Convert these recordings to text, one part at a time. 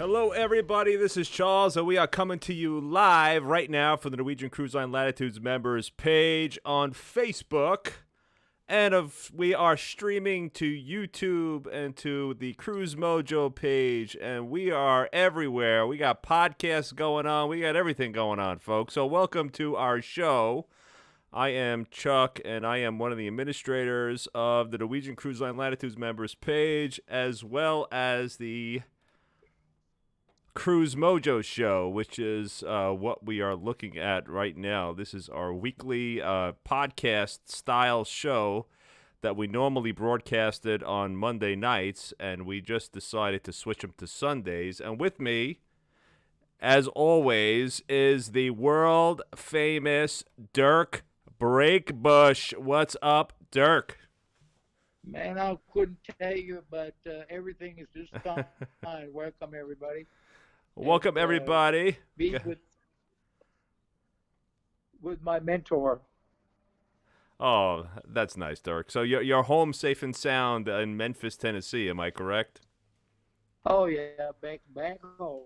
Hello, everybody. This is Charles, and we are coming to you live right now from the Norwegian Cruise Line Latitudes members page on Facebook. And we are streaming to YouTube and to the Cruise Mojo page, and we are everywhere. We got podcasts going on. We got everything going on, folks. So welcome to our show. I am Chuck, and I am one of the administrators of the Norwegian Cruise Line Latitudes members page, as well as the Cruise Mojo show, which is what we are looking at right now. This is our weekly podcast style show that we normally broadcasted on Monday nights, and we just decided to switch them to Sundays. And with me, as always, is the world famous Dirk Breakbush. What's up, Dirk? Man, I couldn't tell you, but everything is just fine. Welcome, everybody. Welcome, everybody. Be with my mentor. Oh, that's nice, Dirk. So you're home safe and sound in Memphis, Tennessee. Am I correct? Oh yeah, back home.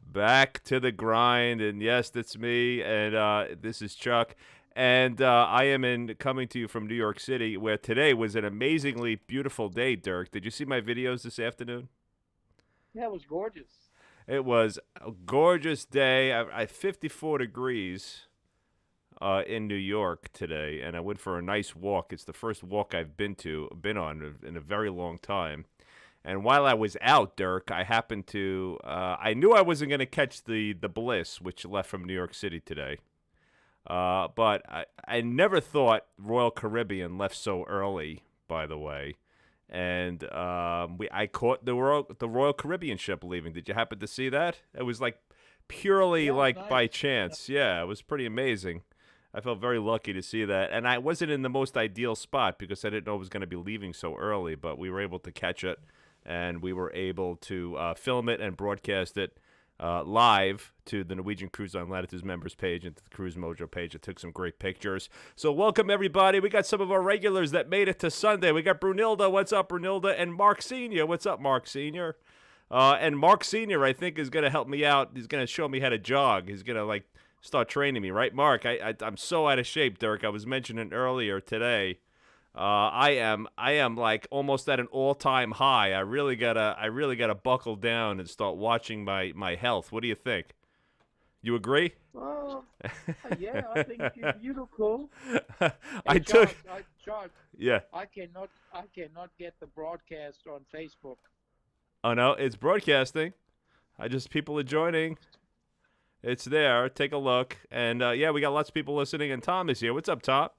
Back to the grind, and yes, that's me. And this is Chuck, and I am coming to you from New York City, where today was an amazingly beautiful day. Dirk, did you see my videos this afternoon? Yeah, it was gorgeous. It was a gorgeous day. I 54 degrees in New York today, and I went for a nice walk. It's the first walk I've been on in a very long time. And while I was out, Dirk, I happened to I knew I wasn't going to catch the Bliss, which left from New York City today. But I never thought Royal Caribbean left so early, by the way. And I caught the Royal Caribbean ship leaving. Did you happen to see that? It was like purely nice. by chance. Yeah, it was pretty amazing. I felt very lucky to see that. And I wasn't in the most ideal spot because I didn't know it was going to be leaving so early, but we were able to catch it, and we were able to film it and broadcast it live to the Norwegian Cruise Line Latitudes members page and to the Cruise Mojo page. It took some great pictures. So welcome, everybody. We got some of our regulars that made it to Sunday. We got Brunilda. What's up, Brunilda? And Mark Sr. What's up, Mark Sr.? And Mark Sr., I think, is going to help me out. He's going to show me how to jog. He's going to, start training me, right, Mark? I'm so out of shape, Dirk. I was mentioning earlier today. I am like almost at an all-time high. I really gotta buckle down and start watching my health. What do you think? You agree? Well, yeah, I think you look cool. Charles, yeah. I cannot get the broadcast on Facebook. Oh no, it's broadcasting. People are joining. It's there. Take a look. And yeah, we got lots of people listening. And Tom is here. What's up, Tom?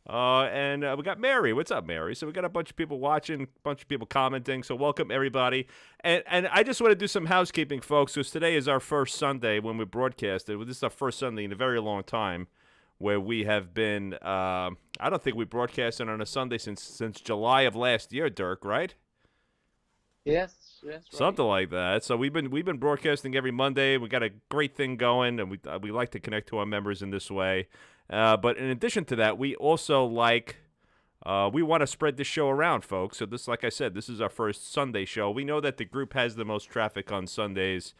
And we got Mary. What's up, Mary? So we got a bunch of people watching, a bunch of people commenting. So welcome, everybody. And I just want to do some housekeeping, folks, because today is our first Sunday when we broadcasted. This is our first Sunday in a very long time where we have been, I don't think we broadcasted on a Sunday since July of last year, Dirk, right? Yes, right. Something like that. So we've been broadcasting every Monday. We got a great thing going, and we like to connect to our members in this way. But in addition to that, we also we want to spread this show around, folks. So this, like I said, this is our first Sunday show. We know that the group has the most traffic on Sundays.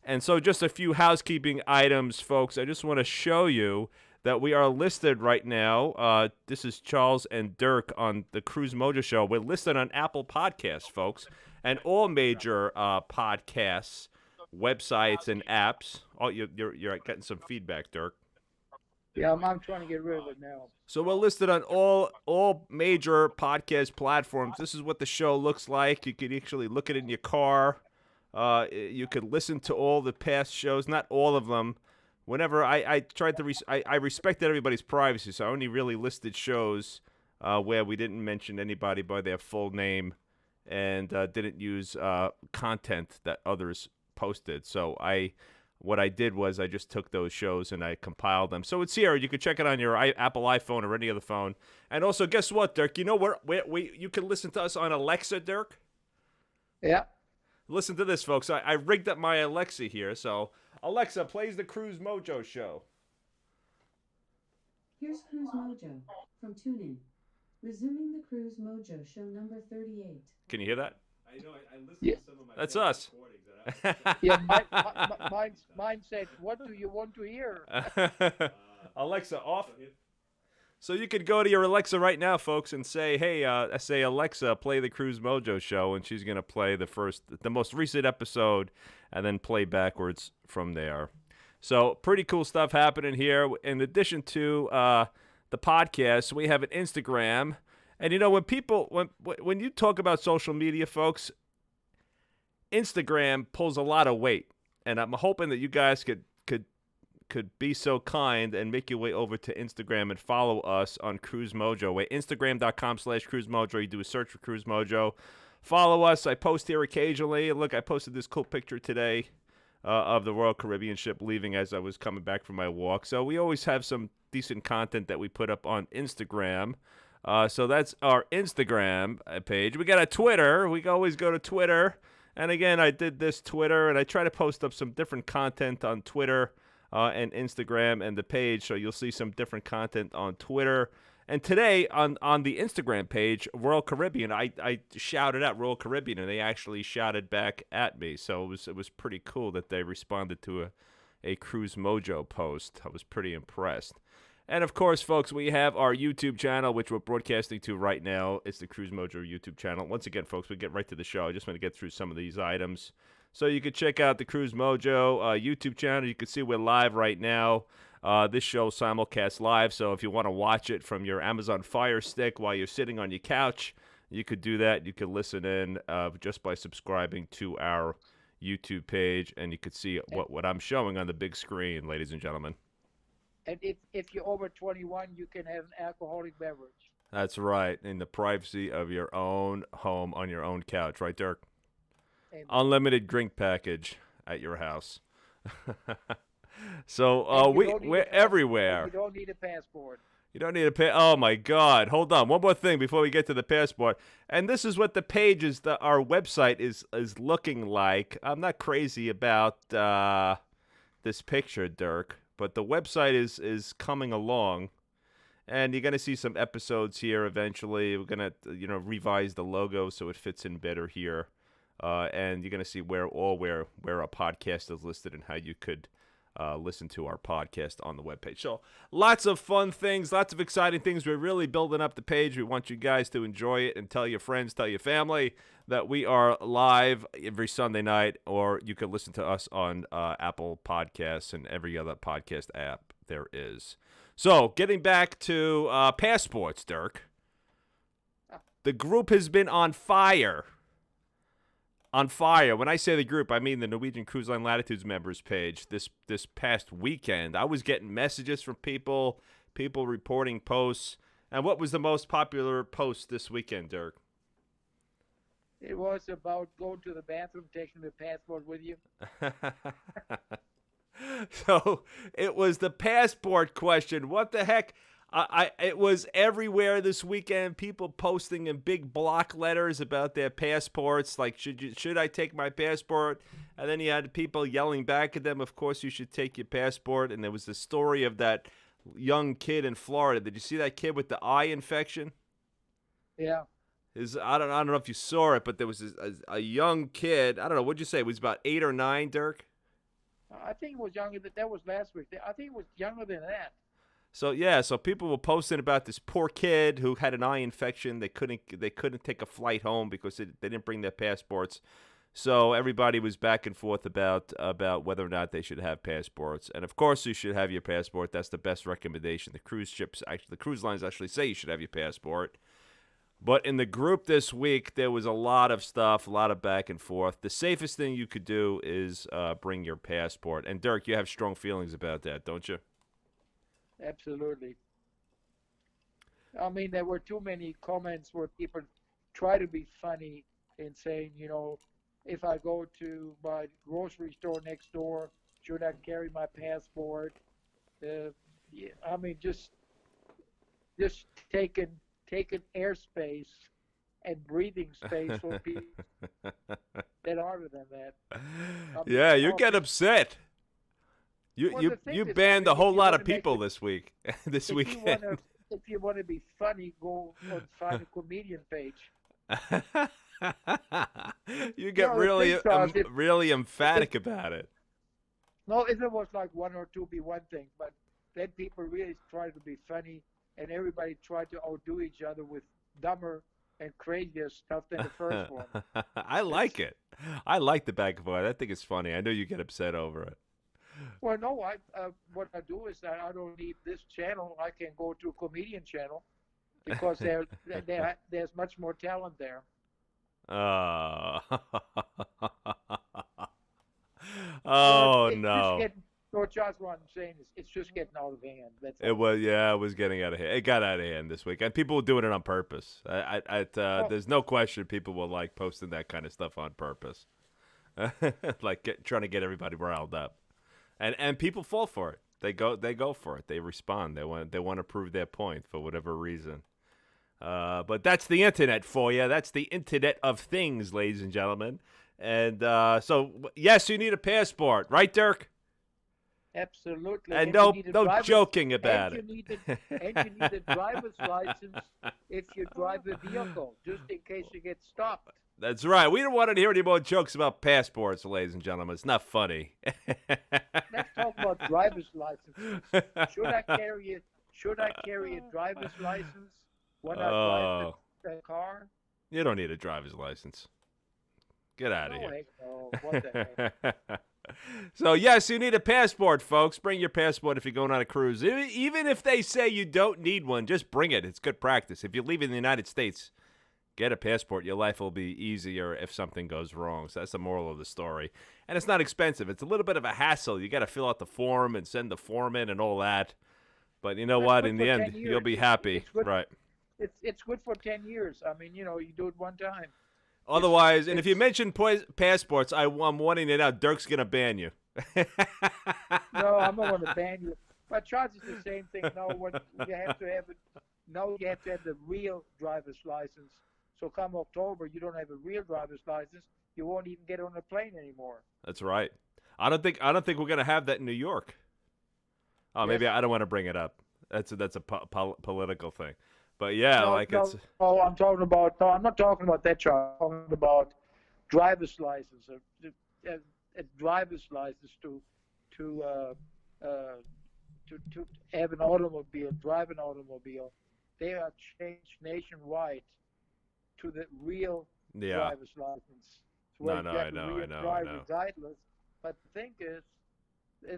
And so just a few housekeeping items, folks. I just want to show you that we are listed right now. This is Charles and Dirk on the Cruise Mojo show. We're listed on Apple Podcasts, folks, and all major podcasts, websites, and apps. Oh, you're getting some feedback, Dirk. Yeah, I'm trying to get rid of it now. So we're listed on all major podcast platforms. This is what the show looks like. You could actually look at it in your car. You could listen to all the past shows, not all of them. Whenever I tried to, I respected everybody's privacy, so I only really listed shows where we didn't mention anybody by their full name and didn't use content that others posted. So what I did was I just took those shows and I compiled them. So it's here. You can check it on your Apple iPhone or any other phone. And also, guess what, Dirk? You know where you can listen to us on Alexa, Dirk? Yeah. Listen to this, folks. I rigged up my Alexa here. So, Alexa, plays the Cruise Mojo show. Here's Cruise Mojo from TuneIn. Resuming the Cruise Mojo show number 38. Can you hear that? I know. I listened Yeah, to some of my That's us. yeah. Mine said, "What do you want to hear?" Alexa, off. So you could go to your Alexa right now, folks, and say, "Hey, say Alexa, play the Cruise Mojo show," and she's gonna play the most recent episode, and then play backwards from there. So pretty cool stuff happening here. In addition to the podcast, we have an Instagram, and when you talk about social media, folks, Instagram pulls a lot of weight, and I'm hoping that you guys could be so kind and make your way over to Instagram and follow us on Cruise Mojo. Instagram.com/Cruise Mojo. You do a search for Cruise Mojo. Follow us. I post here occasionally. Look, I posted this cool picture today of the Royal Caribbean ship leaving as I was coming back from my walk. So we always have some decent content that we put up on Instagram. So that's our Instagram page. We got a Twitter. We always go to Twitter. And again, I did this Twitter, and I try to post up some different content on Twitter and Instagram and the page, so you'll see some different content on Twitter. And today on the Instagram page, Royal Caribbean, I shouted out Royal Caribbean, and they actually shouted back at me. So it was pretty cool that they responded to a Cruise Mojo post. I was pretty impressed. And of course, folks, we have our YouTube channel, which we're broadcasting to right now. It's the Cruise Mojo YouTube channel. Once again, folks, we get right to the show. I just want to get through some of these items. So you can check out the Cruise Mojo YouTube channel. You can see we're live right now. This show simulcast live, so if you want to watch it from your Amazon Fire Stick while you're sitting on your couch, you could do that. You could listen in just by subscribing to our YouTube page, and you could see what I'm showing on the big screen, ladies and gentlemen. And if you're over 21, you can have an alcoholic beverage. That's right, in the privacy of your own home on your own couch. Right, Dirk? Amen. Unlimited drink package at your house. So we're everywhere. You don't need a passport. You don't need a Oh my God! Hold on, one more thing before we get to the passport. And this is what the page our website is looking like. I'm not crazy about this picture, Dirk, but the website is coming along, and you're gonna see some episodes here eventually. We're gonna revise the logo so it fits in better here. And you're going to see where a podcast is listed and how you could listen to our podcast on the webpage. So lots of fun things, lots of exciting things. We're really building up the page. We want you guys to enjoy it and tell your friends, tell your family that we are live every Sunday night, or you can listen to us on Apple Podcasts and every other podcast app there is. So getting back to passports, Dirk, the group has been on fire. On fire. When I say the group, I mean the Norwegian Cruise Line Latitudes members page. This past weekend, I was getting messages from people reporting posts. And what was the most popular post this weekend, Dirk? It was about going to the bathroom, taking the passport with you. So it was the passport question. What the heck? It was everywhere this weekend. People posting in big block letters about their passports, like should I take my passport? And then you had people yelling back at them, of course you should take your passport. And there was the story of that young kid in Florida. Did you see that kid with the eye infection? Yeah. I don't know if you saw it, but there was a young kid. I don't know, what'd you say? It was about 8 or 9, Dirk? I think it was younger. That was last week. I think it was younger than that. So people were posting about this poor kid who had an eye infection. They couldn't take a flight home because they didn't bring their passports. So everybody was back and forth about whether or not they should have passports. And of course you should have your passport. That's the best recommendation. The cruise lines actually say you should have your passport. But in the group this week, there was a lot of stuff, a lot of back and forth. The safest thing you could do is bring your passport. And Dirk, you have strong feelings about that, don't you? Absolutely. I mean, there were too many comments where people try to be funny in saying, if I go to my grocery store next door, should I carry my passport? I mean, just taking airspace and breathing space for people that harder than that. Yeah, you get upset. You banned a whole lot of people this week. This weekend. If you want to be funny, go and find a comedian page. You get The thing, Charles, really if emphatic about it. no, if it was like one or two, be one thing, but then people really try to be funny, and everybody tried to outdo each other with dumber and crazier stuff than the first one. I like It's it. I like the back and forth. I think it's funny. I know you get upset over it. well, no, I what I do is that I don't need this channel. I can go to a comedian channel because there's much more talent there. Oh. Well, Oh it's just no. getting. No, Charles, what I'm saying is, it's just getting out of hand. That's It all. was yeah, it was getting out of hand. It got out of hand this week, and people were doing it on purpose. Oh, There's no question people will like posting that kind of stuff on purpose, like trying to get everybody riled up, and people fall for it. They go for it. They respond. They want to prove their point for whatever reason. But that's the internet for you. That's the internet of things, ladies and gentlemen. And so yes, you need a passport, right, Dirk? absolutely. And And you need a no driver's joking and about you it. need you need a driver's license if you drive a vehicle, just in case you get stopped. That's right. We don't want to hear any more jokes about passports, ladies and gentlemen. It's not funny. Let's talk about driver's licenses. Should I carry it? Should I carry a driver's license when I drive Oh, the car? you don't need a driver's license. Get out of No, here. heck no. What the heck? So, yes, you need a passport, folks. Bring your passport if you're going on a cruise. Even if they say you don't need one, just bring it. It's good practice. If you're leaving the United States, get a passport. Your life will be easier if something goes wrong. So that's the moral of the story. And it's not expensive. It's a little bit of a hassle. You got to fill out the form and send the form in and all that. But you know Well, it's what? good In for the 10 end, you'll years. be happy. It's good. Right. It's good for 10 years. I mean, you do it one time. It's Otherwise, and if you it's mention passports, I'm wanting it out. Dirk's going to ban you. No, I'm not going to ban you. But Charles is the same thing. No, what you have to have it. No, you have to have the real driver's license. So come October, you don't have a real driver's license. You won't even get on a plane anymore. That's right. I don't think we're going to have that in New York. Oh, Yes. maybe I don't want to bring it up. That's a political thing. But yeah, No, like it's no, no. I'm talking about. No, I'm not talking about that, Charles. I'm talking about driver's license. A driver's license to uh, to have an automobile, drive an automobile. They are changed nationwide to the real yeah. driver's license, where No, you no, got I a know, I real know, I driver know. regardless. But the thing is,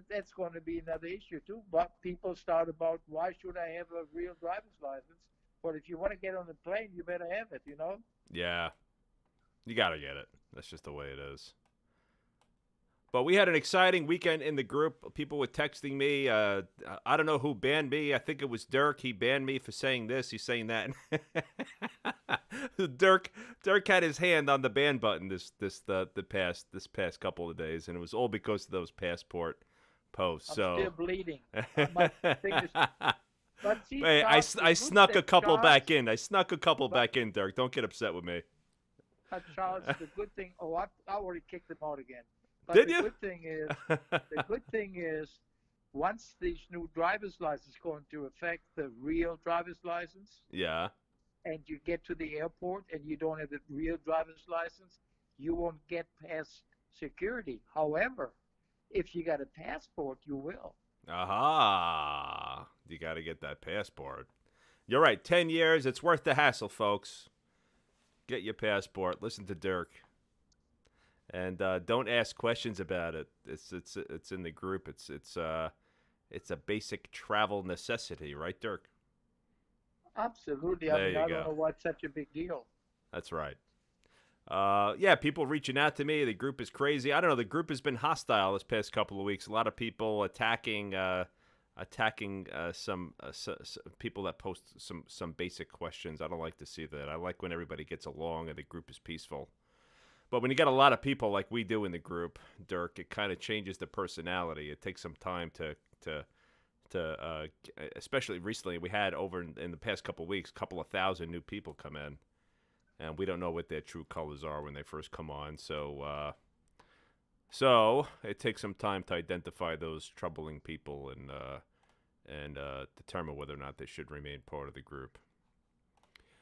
that's going to be another issue too. But people start about why should I have a real driver's license? But if you want to get on the plane, you better have it. Yeah, you got to get it. That's just the way it is. But we had an exciting weekend in the group. People were texting me. I don't know who banned me. I think it was Dirk. He banned me for saying this. He's saying that. Dirk had his hand on the ban button this past couple of days, and it was all because of those passport posts. I'm So, still bleeding. My fingers. But see, hey, Charles, the I good snuck thing, a couple Charles, back in. I snuck a couple but back in, Dirk. Don't get upset with me. Charles, the good thing. Oh, I already kicked them out again. But Did the you? good thing is, the good thing is, once these new driver's license go into effect, the real driver's license, Yeah. and you get to the airport and you don't have the real driver's license, you won't get past security. However, if you got a passport, you will. Aha. You got to get that passport. You're right. 10 years. It's worth the hassle, folks. Get your passport. Listen to Dirk. And don't ask questions about it. It's in the group. It's a basic travel necessity, right, Dirk? Absolutely. I There mean, you I don't go. know what's such a big deal. That's right. Yeah, people reaching out to me. The group is crazy. I don't know. The group has been hostile this past couple of weeks. A lot of people attacking some people that post some basic questions. I don't like to see that. I like when everybody gets along and the group is peaceful. But when you got a lot of people like we do in the group, Dirk, it kind of changes the personality. It takes some time to especially recently, we had over in the past couple of weeks, a couple of thousand new people come in, and we don't know what their true colors are when they first come on. So it takes some time to identify those troubling people and determine whether or not they should remain part of the group.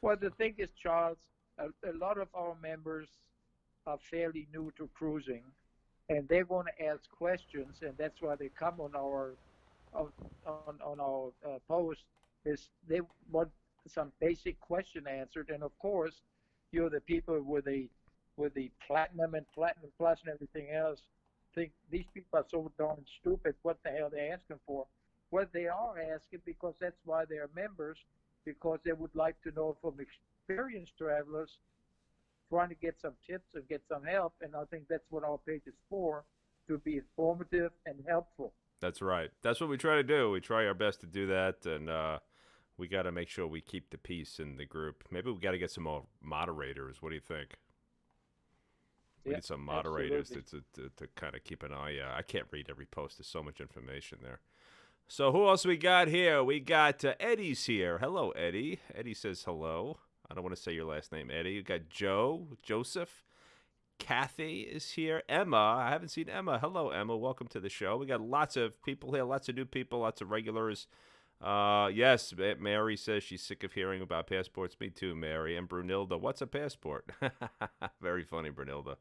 Well, the thing is, Charles, a lot of our members are fairly new to cruising, and they're going to ask questions, and that's why they come on our post. Is they want some basic question answered, and of course, you're the people with the platinum and platinum plus and everything else think these people are so darn stupid. What the hell they're asking for? What they are asking, because that's why they're members, because they would like to know from experienced travelers trying to get some tips and get some help. And I think that's what our page is for, to be informative and helpful. That's right. That's what we try to do. We try our best to do that, and we got to make sure we keep the peace in the group. Maybe we got to get some more moderators. What do you think? We Yeah, need some moderators absolutely. to kind of keep an eye. I can't read every post. There's so much information there. So who else we got here? We got Eddie's here. Hello, Eddie. Eddie says hello. I don't want to say your last name, Eddie. You got Joseph. Kathy is here. Emma. I haven't seen Emma. Hello, Emma. Welcome to the show. We got lots of people here, lots of new people, lots of regulars. Yes, Mary says she's sick of hearing about passports. Me too, Mary. And Brunilda, what's a passport? Very funny, Brunilda.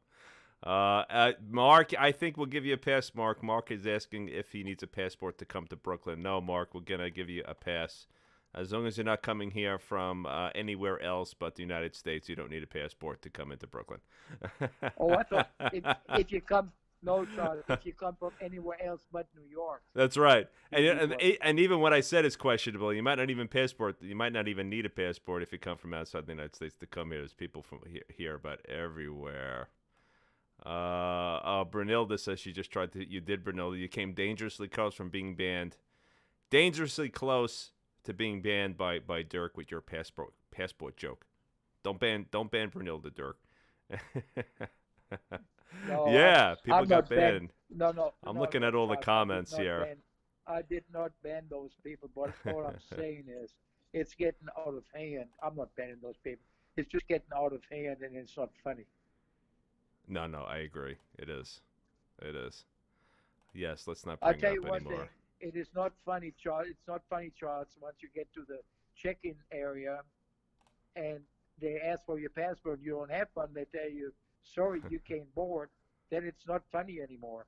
Mark, I think we'll give you a pass, Mark. Mark is asking if he needs a passport to come to Brooklyn. No, Mark, we're going to give you a pass. As long as you're not coming here from anywhere else but the United States, you don't need a passport to come into Brooklyn. Oh, I thought if you come, no, Charles, if you come from anywhere else but New York, That's right. you need one. And even what I said is questionable. You might not even need a passport if you come from outside the United States to come here. There's people from here but everywhere. Brunilda says she just tried to. You did, Brunilda. You came dangerously close from being banned. Dangerously close to being banned by Dirk with your passport joke. Don't ban Brunilda, Dirk. No, Yeah, people I'm got not banned. banned. I'm No, looking at all the Charles, comments here. I did not ban those people. But all I'm saying is, it's getting out of hand. I'm not banning those people. It's just getting out of hand, and it's not funny. No, I agree. It is. It is. Yes, let's not I'll bring it tell up you one thing. anymore. It is not funny, Charles. It's not funny, Charles. Once you get to the check-in area and they ask for your passport, you don't have one. They tell you, "Sorry, you came board." Then it's not funny anymore.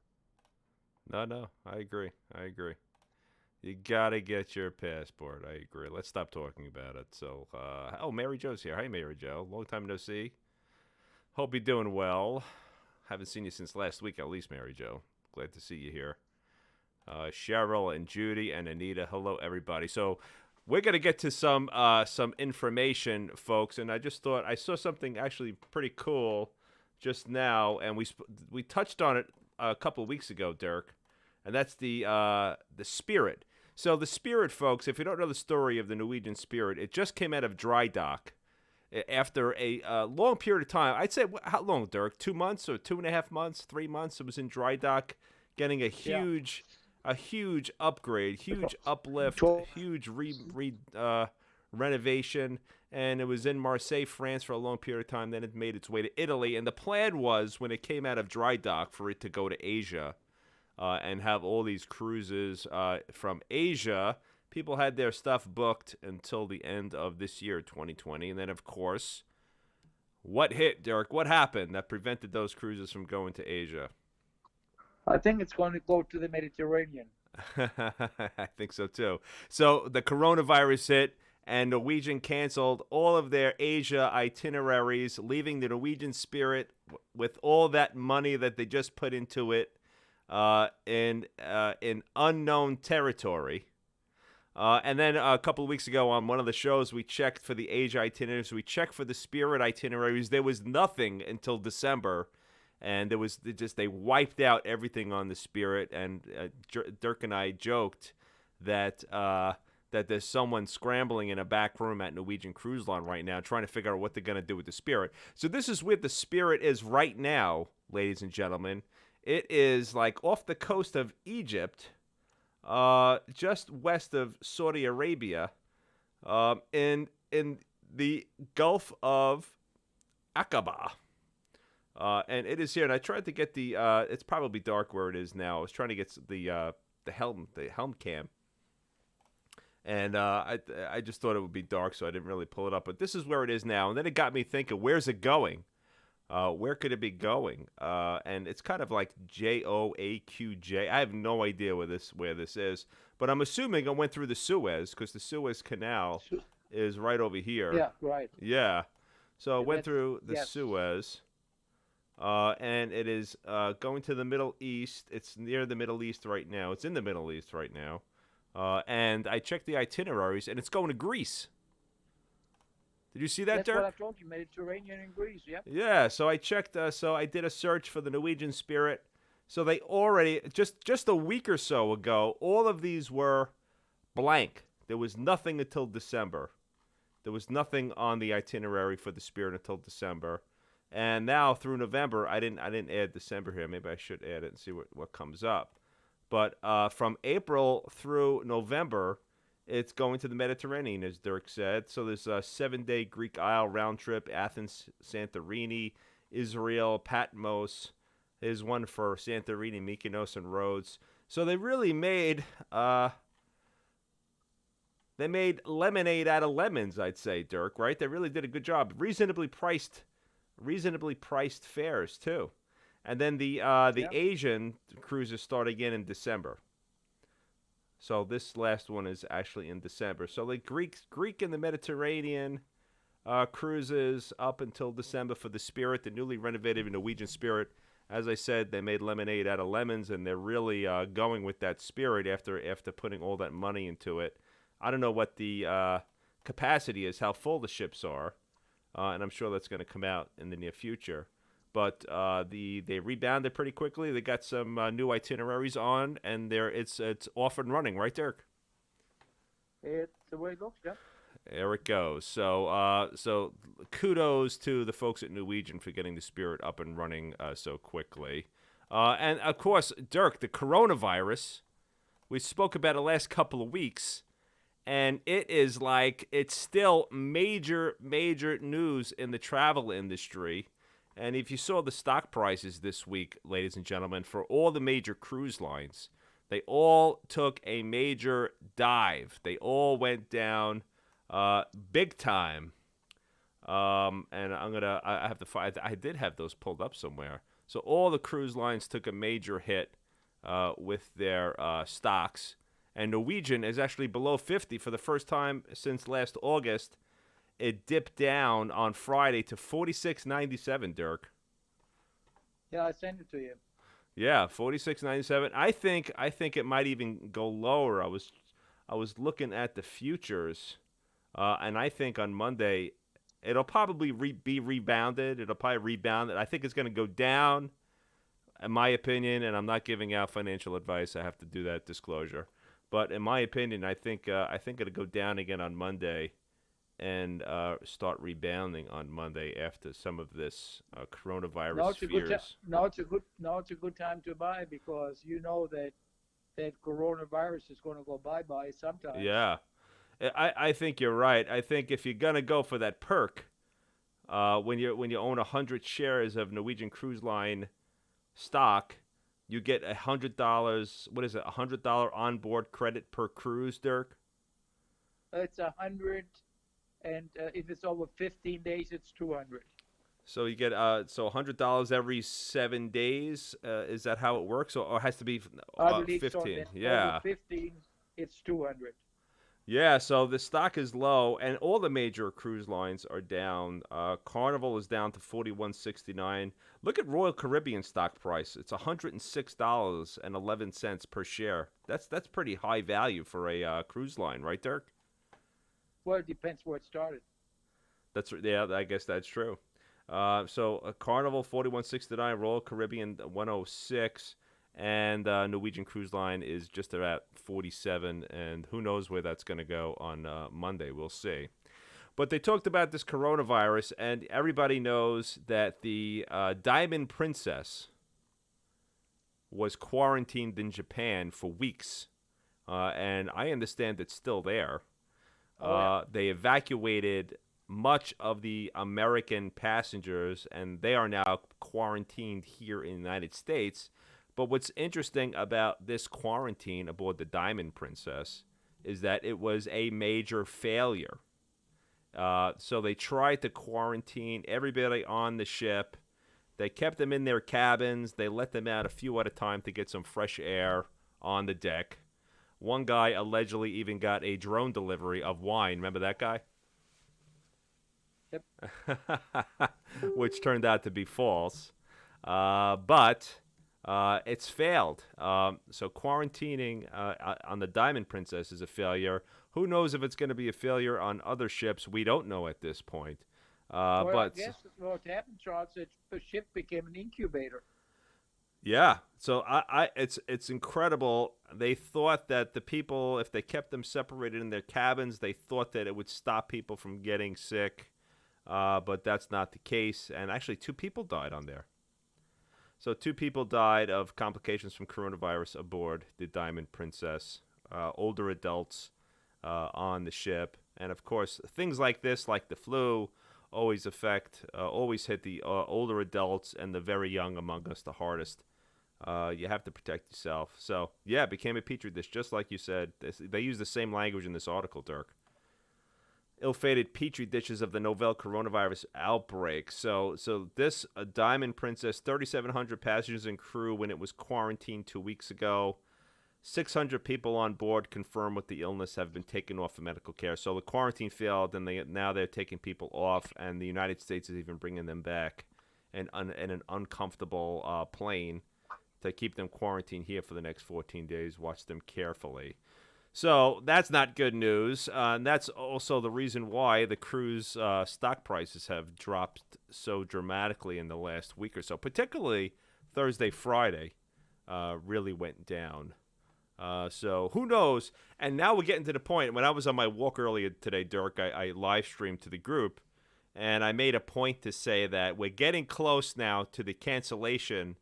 No, I agree. You gotta get your passport. I agree. Let's stop talking about it. So, Mary Jo's here. Hi, Mary Jo. Long time no see. Hope you're doing well. Haven't seen you since last week, at least, Mary Jo. Glad to see you here. Cheryl and Judy and Anita. Hello, everybody. So, we're gonna get to some information, folks. And I just thought I saw something actually pretty cool just now, and we touched on it a couple of weeks ago, Dirk, and that's the Spirit. So the Spirit, folks, if you don't know the story of the Norwegian Spirit, it just came out of dry dock after a long period of time. I'd say, how long, Dirk? 2 months or 2.5 months, 3 months? It was in dry dock, getting a Yeah. huge upgrade, huge uplift, To- huge renovation. And it was in Marseille, France for a long period of time. Then it made its way to Italy. And the plan was, when it came out of dry dock, for it to go to Asia and have all these cruises from Asia. People had their stuff booked until the end of this year, 2020. And then, of course, what hit, Dirk? What happened that prevented those cruises from going to Asia? I think it's going to go to the Mediterranean. I think so, too. So the coronavirus hit, and Norwegian canceled all of their Asia itineraries, leaving the Norwegian Spirit with all that money that they just put into it in unknown territory. And then a couple of weeks ago on one of the shows, we checked for the Asia itineraries. We checked for the Spirit itineraries. There was nothing until December. And they wiped out everything on the Spirit. And Dirk and I joked that there's someone scrambling in a back room at Norwegian Cruise Line right now trying to figure out what they're going to do with the Spirit. So this is where the Spirit is right now, ladies and gentlemen. It is like off the coast of Egypt, just west of Saudi Arabia, in the Gulf of Aqaba. And it is here, and I tried to get the. It's probably dark where it is now. I was trying to get the helm cam, And I just thought it would be dark, so I didn't really pull it up. But this is where it is now. And then it got me thinking, where's it going? Where could it be going? And it's kind of like Joaqj. I have no idea where this is, but I'm assuming I went through the Suez because the Suez Canal So, is right over here. yeah, right. Yeah, so I went That's through the yes. Suez, and it is going to the Middle East. It's near the Middle East right now. It's in the Middle East right now, and I checked the itineraries, and it's going to Greece. Did you see that, That's what I Dirk? told you. Mediterranean and Greece. Yep. Yeah, so I checked. So I did a search for the Norwegian Spirit. So they already just a week or so ago, all of these were blank. There was nothing until December. There was nothing on the itinerary for the Spirit until December, and now through November, I didn't add December here. Maybe I should add it and see what comes up. But from April through November, it's going to the Mediterranean, as Dirk said. So there's a 7-day Greek Isle round trip, Athens, Santorini, Israel, Patmos. There's one for Santorini, Mykonos, and Rhodes. So they made lemonade out of lemons, I'd say, Dirk. Right? They really did a good job. Reasonably priced fares too. And then the Yeah. Asian cruises start again in December. So this last one is actually in December. So the Greek and the Mediterranean cruises up until December for the Spirit, the newly renovated Norwegian Spirit. As I said, they made lemonade out of lemons, and they're really going with that spirit after putting all that money into it. I don't know what the capacity is, how full the ships are, and I'm sure that's going to come out in the near future. But they rebounded pretty quickly. They got some new itineraries on, and it's off and running right there. It's the way it looks. Yeah. There it goes. So kudos to the folks at Norwegian for getting the Spirit up and running so quickly. And of course, Dirk, the coronavirus. We spoke about it the last couple of weeks, and it's still major news in the travel industry. And if you saw the stock prices this week, ladies and gentlemen, for all the major cruise lines, they all took a major dive. They all went down big time. And I have to find. I did have those pulled up somewhere. So all the cruise lines took a major hit with their stocks, and Norwegian is actually below 50 for the first time since last August. It dipped down on Friday to 46.97, Dirk. Yeah, I sent it to you. Yeah, 46.97. I think it might even go lower. I was looking at the futures, and I think on Monday it'll probably be rebounded. It'll probably rebound. I think it's going to go down, in my opinion, and I'm not giving out financial advice. I have to do that disclosure. But in my opinion, I think it'll go down again on Monday, and start rebounding on Monday after some of this Now coronavirus it's a good time. fears. Now it's a good time to buy because you know that coronavirus is going to go bye bye sometimes. Yeah, I think you're right. I think if you're gonna go for that perk, when you own 100 shares of Norwegian Cruise Line stock, you get $100. What is it? $100 onboard credit per cruise, Dirk. It's 100, and if it's over 15 days, it's 200. So you get $100 every 7 days. Is that how it works, or it has to be I believe so. And 15? then over Yeah. 15, it's 200. Yeah, so the stock is low, and all the major cruise lines are down. Carnival is down to 41.69. Look at Royal Caribbean stock price; it's $106.11 per share. That's pretty high value for a cruise line, right, Dirk? Well, it depends where it started. Yeah, I guess that's true. So Carnival 41.69, Royal Caribbean 106, and Norwegian Cruise Line is just about 47. And who knows where that's going to go on Monday? We'll see. But they talked about this coronavirus, and everybody knows that the Diamond Princess was quarantined in Japan for weeks, and I understand it's still there. Oh yeah. They evacuated much of the American passengers, and they are now quarantined here in the United States. But what's interesting about this quarantine aboard the Diamond Princess is that it was a major failure. So they tried to quarantine everybody on the ship. They kept them in their cabins. They let them out a few at a time to get some fresh air on the deck. One guy allegedly even got a drone delivery of wine. Remember that guy? Yep. Which turned out to be false. But it's failed. So quarantining on the Diamond Princess is a failure. Who knows if it's going to be a failure on other ships? We don't know at this point. Well, I But guess what happened, Charles, is the ship became an incubator. yeah, so it's incredible. They thought that the people, if they kept them separated in their cabins, they thought that it would stop people from getting sick. But that's not the case. And actually, 2 people died on there. So 2 people died of complications from coronavirus aboard the Diamond Princess. Older adults on the ship, and of course, things like this, like the flu, always hit the older adults and the very young among us the hardest. You have to protect yourself. So yeah, it became a petri dish, just like you said. They use the same language in this article, Dirk. Ill-fated petri dishes of the novel coronavirus outbreak. So this Diamond Princess, 3,700 passengers and crew when it was quarantined 2 weeks ago. 600 people on board confirmed with the illness have been taken off for medical care. So the quarantine failed, and now they're taking people off, and the United States is even bringing them back in an uncomfortable plane to keep them quarantined here for the next 14 days. Watch them carefully. So that's not good news. And that's also the reason why the cruise stock prices have dropped so dramatically in the last week or so. Particularly Thursday, Friday really went down. So who knows? And now we're getting to the point. When I was on my walk earlier today, Dirk, I live streamed to the group, and I made a point to say that we're getting close now to the cancellation.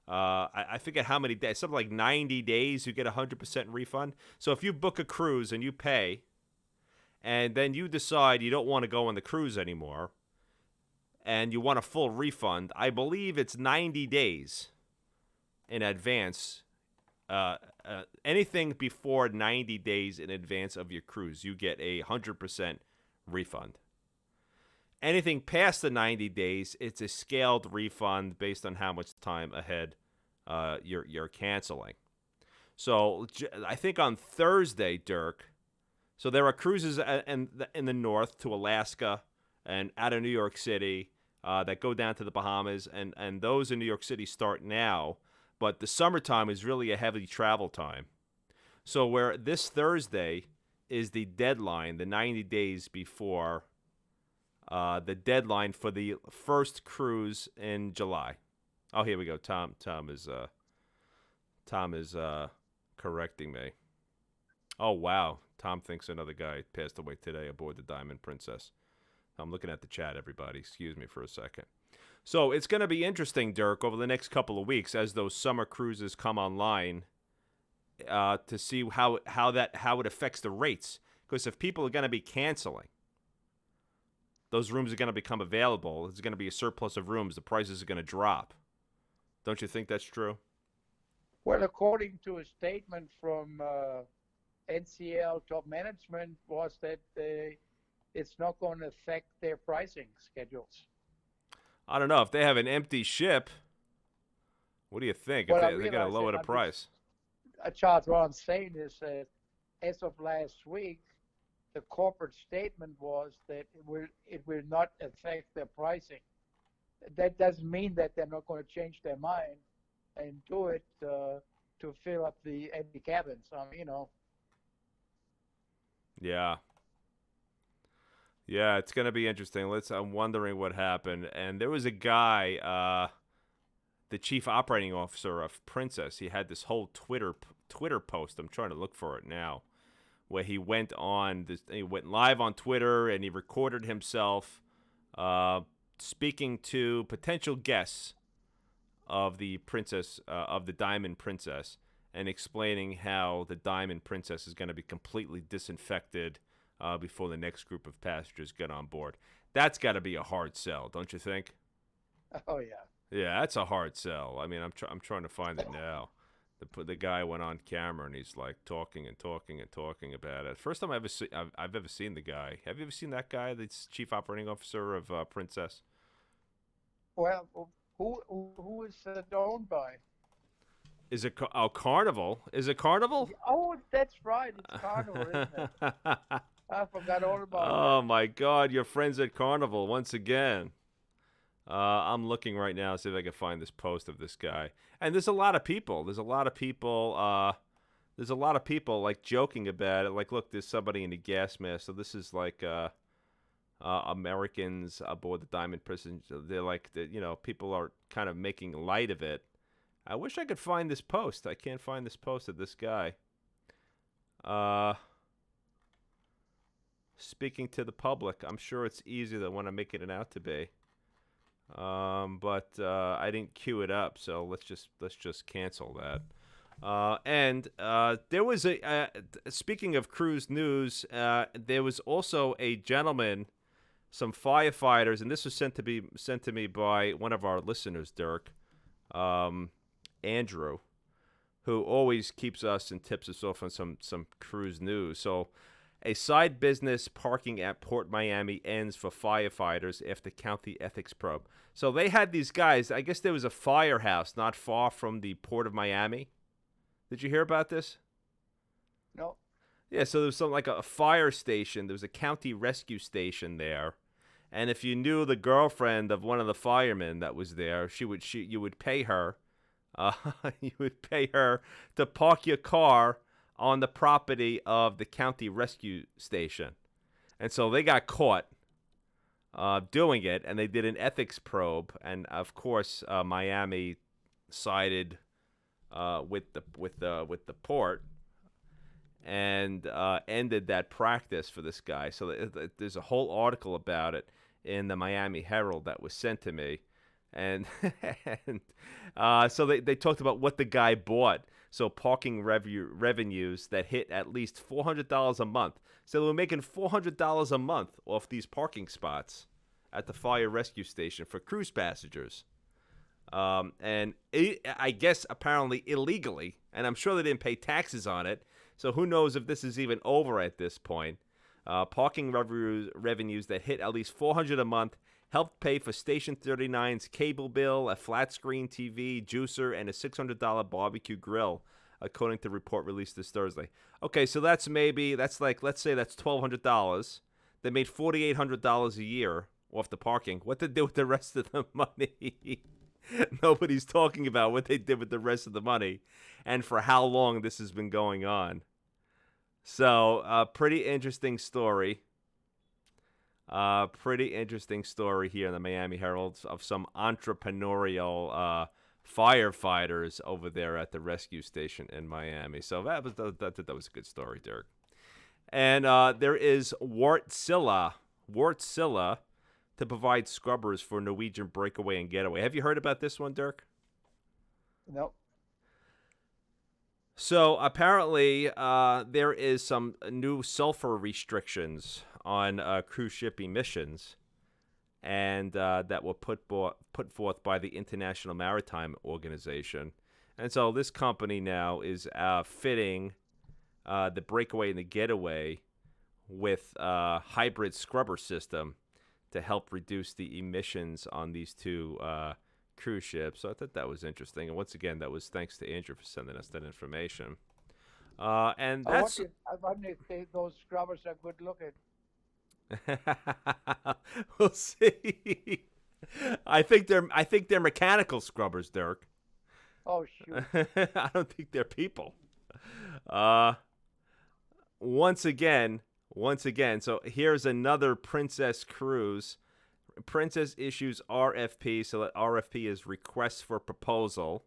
I forget how many days, something like 90 days, you get 100% refund. So if you book a cruise and you pay, and then you decide you don't want to go on the cruise anymore, and you want a full refund, I believe it's 90 days in advance. Anything before 90 days in advance of your cruise, you get a 100% refund. Anything past the 90 days, it's a scaled refund based on how much time ahead you're canceling. So I think on Thursday, Dirk, so there are cruises in the north to Alaska and out of New York City that go down to the Bahamas, and those in New York City start now. But the summertime is really a heavy travel time. So where this Thursday is the deadline, the 90 days before the deadline for the first cruise in July. Oh, here we go. Tom is correcting me. Oh, wow. Tom thinks another guy passed away today aboard the Diamond Princess. I'm looking at the chat, everybody. Excuse me for a second. So it's going to be interesting, Dirk, over the next couple of weeks as those summer cruises come online to see how it affects the rates. Because if people are going to be canceling, those rooms are going to become available. There's going to be a surplus of rooms. The prices are going to drop. Don't you think that's true? Well, according to a statement from NCL top management, was that it's not going to affect their pricing schedules. I don't know. If they have an empty ship, what do you think? Well, They're going to lower the price. Charles, what I'm saying is that as of last week, the corporate statement was that it will not affect their pricing. That doesn't mean that they're not going to change their mind and do it to fill up the empty cabins. Yeah. Yeah, it's going to be interesting. I'm wondering what happened. And there was a guy, the chief operating officer of Princess. He had this whole Twitter post. I'm trying to look for it now, where he went live on Twitter and he recorded himself speaking to potential guests of the Princess, of the Diamond Princess, and explaining how the Diamond Princess is going to be completely disinfected before the next group of passengers get on board. That's got to be a hard sell, don't you think? Oh yeah. Yeah, that's a hard sell. I mean, I'm trying to find it now. The guy went on camera and he's like talking and talking and talking about it. First time I've ever seen the guy. Have you ever seen that guy? That's chief operating officer of Princess. Well, who is it owned by? Is it Carnival? Is it Carnival? Oh, that's right. It's Carnival, isn't it? I forgot all about Oh that. my God! Your friends at Carnival once again. I'm looking right now to see if I can find this post of this guy. And there's a lot of people. There's a lot of people. There's a lot of people like joking about it. Like, look, there's somebody in a gas mask. So this is like Americans aboard the Diamond Princess. They're like, people are kind of making light of it. I wish I could find this post. I can't find this post of this guy. Speaking to the public. I'm sure it's easier than what I'm making it out to be. But I didn't queue it up, so let's just cancel that. And there was speaking of cruise news, there was also a gentleman, some firefighters, and this was sent to me by one of our listeners, Dirk, Andrew, who always keeps us and tips us off on some cruise news. So, a side business parking at Port Miami ends for firefighters after county ethics probe. So they had these guys. I guess there was a firehouse not far from the Port of Miami. Did you hear about this? No. Yeah, so there was like a fire station. There was a county rescue station there. And if you knew the girlfriend of one of the firemen that was there, you would pay her. You would pay her to park your car on the property of the county rescue station. And so they got caught doing it, and they did an ethics probe. And of course, Miami sided with the port and ended that practice for this guy. So there's a whole article about it in the Miami Herald that was sent to me. And, so they talked about what the guy bought. So parking revenues that hit at least $400 a month. So they were making $400 a month off these parking spots at the fire rescue station for cruise passengers. And I guess apparently illegally, and I'm sure they didn't pay taxes on it. So who knows if this is even over at this point. Parking revenues that hit at least $400 a month helped pay for Station 39's cable bill, a flat screen TV, juicer, and a $600 barbecue grill, according to a report released this Thursday. Okay, so that's like, let's say that's $1,200. They made $4,800 a year off the parking. What did they do with the rest of the money? Nobody's talking about what they did with the rest of the money and for how long this has been going on. So, pretty interesting story. Pretty interesting story here in the Miami Herald of some entrepreneurial firefighters over there at the rescue station in Miami. So that was a good story, Dirk. And there is Wärtsilä to provide scrubbers for Norwegian breakaway and getaway. Have you heard about this one, Dirk? No. So apparently there is some new sulfur restrictions on cruise ship emissions, and that were put forth by the International Maritime Organization. And so this company now is fitting the breakaway and the getaway with a hybrid scrubber system to help reduce the emissions on these two cruise ships. So I thought that was interesting. And once again, that was thanks to Andrew for sending us that information. And that's... I wonder if those scrubbers are good looking. We'll see. I think they're mechanical scrubbers, Dirk. Oh shoot! I don't think they're people. Once again. So here's another Princess cruise. Princess issues RFP. So that RFP is request for proposal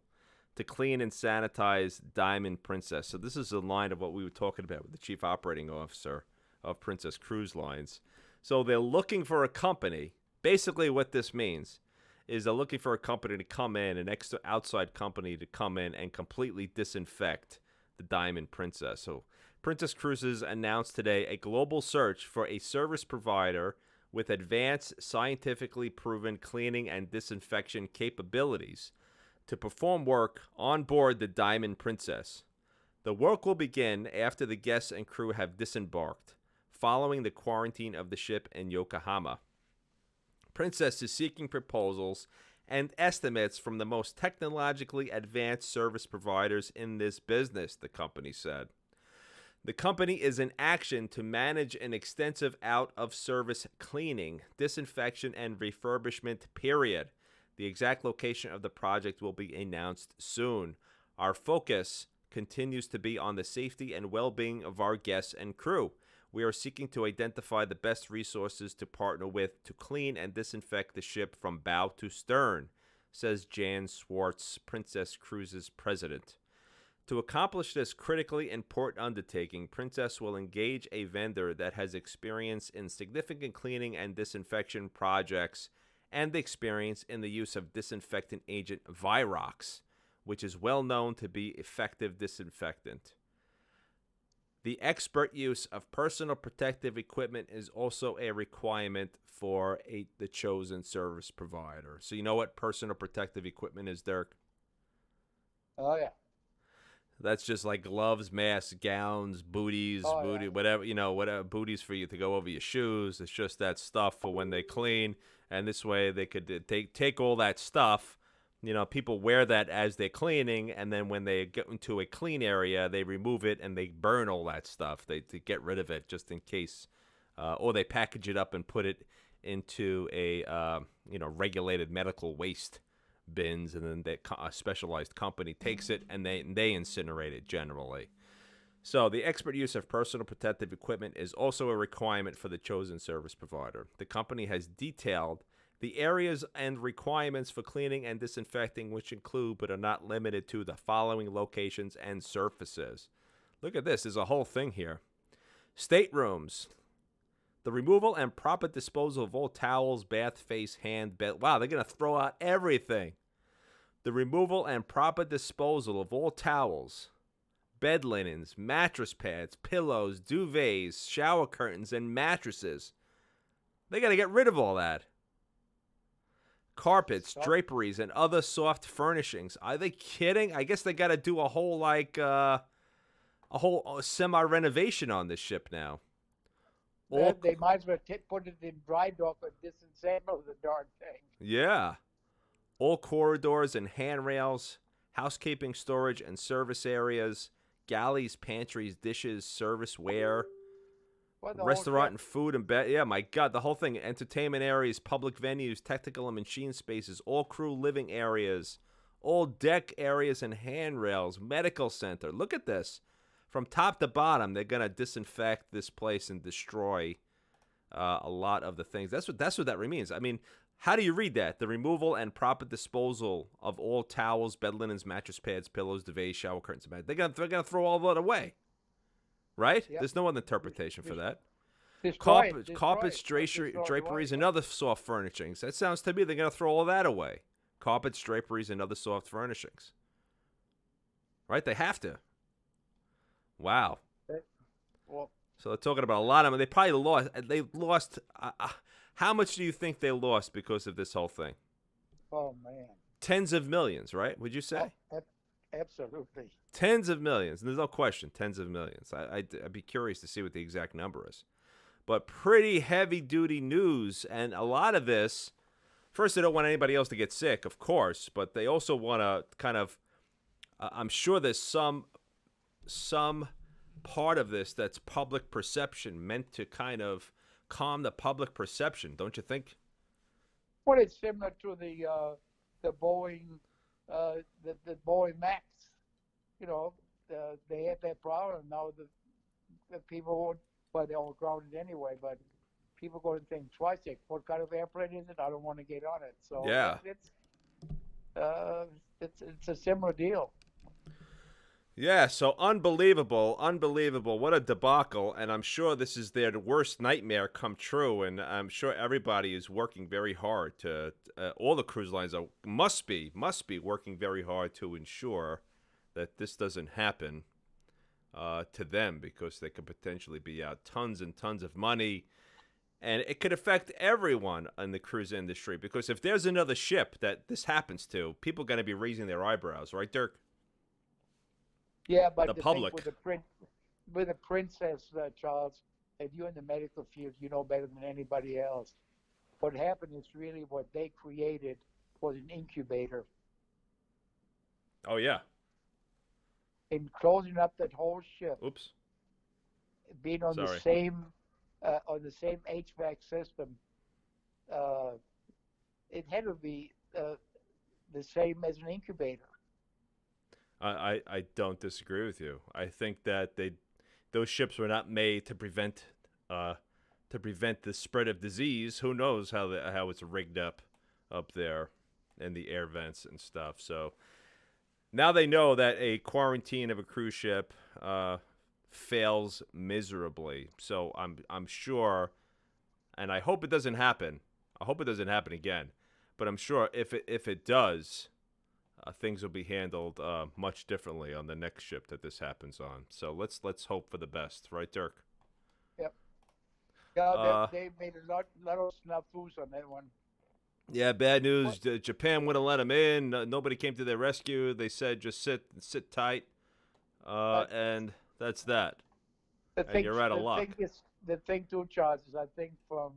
to clean and sanitize Diamond Princess. So this is in line of what we were talking about with the chief operating officer of Princess Cruise Lines. So they're looking for a company. Basically what this means is they're looking for a company to come in, an extra outside company to come in and completely disinfect the Diamond Princess. So Princess Cruises announced today a global search for a service provider with advanced, scientifically proven cleaning and disinfection capabilities to perform work on board the Diamond Princess. The work will begin after the guests and crew have disembarked, following the quarantine of the ship in Yokohama. Princess is seeking proposals and estimates from the most technologically advanced service providers in this business, the company said. The company is in action to manage an extensive out-of-service cleaning, disinfection, and refurbishment period. The exact location of the project will be announced soon. Our focus continues to be on the safety and well-being of our guests and crew. We are seeking to identify the best resources to partner with to clean and disinfect the ship from bow to stern, says Jan Swartz, Princess Cruises president. To accomplish this critically important undertaking, Princess will engage a vendor that has experience in significant cleaning and disinfection projects and experience in the use of disinfectant agent Virox, which is well known to be effective disinfectant. The expert use of personal protective equipment is also a requirement for the chosen service provider. So you know what personal protective equipment is, Dirk? Oh, yeah. That's just like gloves, masks, gowns, booties, whatever booties for you to go over your shoes. It's just that stuff for when they clean, and this way they could take all that stuff. People wear that as they're cleaning, and then when they get into a clean area, they remove it and they burn all that stuff. They get rid of it just in case, or they package it up and put it into a regulated medical waste bins, and then a specialized company takes it and they incinerate it generally. So the expert use of personal protective equipment is also a requirement for the chosen service provider. The company has detailed the areas and requirements for cleaning and disinfecting, which include but are not limited to the following locations and surfaces. Look at this. There's a whole thing here. Staterooms. The removal and proper disposal of all towels, bath, face, hand, bed. Wow, they're going to throw out everything. The removal and proper disposal of all towels, bed linens, mattress pads, pillows, duvets, shower curtains, and mattresses. They got to get rid of all that. Carpets, draperies, and other soft furnishings. Are they kidding? I guess they got to do a whole semi-renovation on this ship now. They might as well put it in dry dock and disassemble the darn thing. Yeah. All corridors and handrails, housekeeping, storage, and service areas, galleys, pantries, dishes, serviceware, restaurant and food and bed. Yeah, my God, the whole thing. Entertainment areas, public venues, technical and machine spaces, all crew living areas, all deck areas and handrails, medical center. Look at this. From top to bottom, they're going to disinfect this place and destroy a lot of the things. That's what that means. I mean, how do you read that? The removal and proper disposal of all towels, bed linens, mattress pads, pillows, duvets, shower curtains. They're going to throw all that away. Right? Yep. There's no other interpretation for that. Carpets, draperies, and other soft furnishings. That sounds to me they're going to throw all that away. Carpets, draperies, and other soft furnishings. Right? They have to. Wow. Well, so they're talking about a lot of them. They probably lost. They lost. How much do you think they lost because of this whole thing? Oh, man. Tens of millions, right? Would you say? Oh, absolutely. Tens of millions. There's no question. Tens of millions. I'd be curious to see what the exact number is. But pretty heavy-duty news. And a lot of this, first, they don't want anybody else to get sick, of course. But they also want to kind of, I'm sure there's some part of this that's public perception, meant to kind of calm the public perception, don't you think? Well, it's similar to the Boeing, the Boeing Max. They had that problem. Now the people won't. Well, they're all grounded anyway, but people go to think twice. Like, what kind of airplane is it? I don't want to get on it. So yeah, it's a similar deal. Yeah, so unbelievable. What a debacle. And I'm sure this is their worst nightmare come true. And I'm sure everybody is working very hard to, all the cruise lines must be working very hard to ensure that this doesn't happen to them, because they could potentially be out tons and tons of money. And it could affect everyone in the cruise industry because if there's another ship that this happens to, people are going to be raising their eyebrows, right, Dirk? Yeah, The but the thing public. with the princess, Charles, and you're in the medical field, you know better than anybody else. What happened is really what they created was an incubator. Oh, yeah. In closing up that whole ship, Oops. being Sorry. on the same HVAC system, uh, it had to be the same as an incubator. I don't disagree with you. I think that those ships were not made uh, to prevent the spread of disease. Who knows how it's rigged up there in the air vents and stuff. So now they know that a quarantine of a cruise ship fails miserably. So I'm sure, and I hope it doesn't happen. I hope it doesn't happen again. But I'm sure if it does, things will be handled much differently on the next ship that this happens on. So let's hope for the best, right, Dirk? Yep. Yeah, Uh, they made a lot of snafus on that one. yeah, bad What? news. Japan wouldn't let them in. Nobody came to their rescue. They said just sit tight, But and that's that. the And thing, you're out of the thing luck. is, the thing too, Charles, is I think from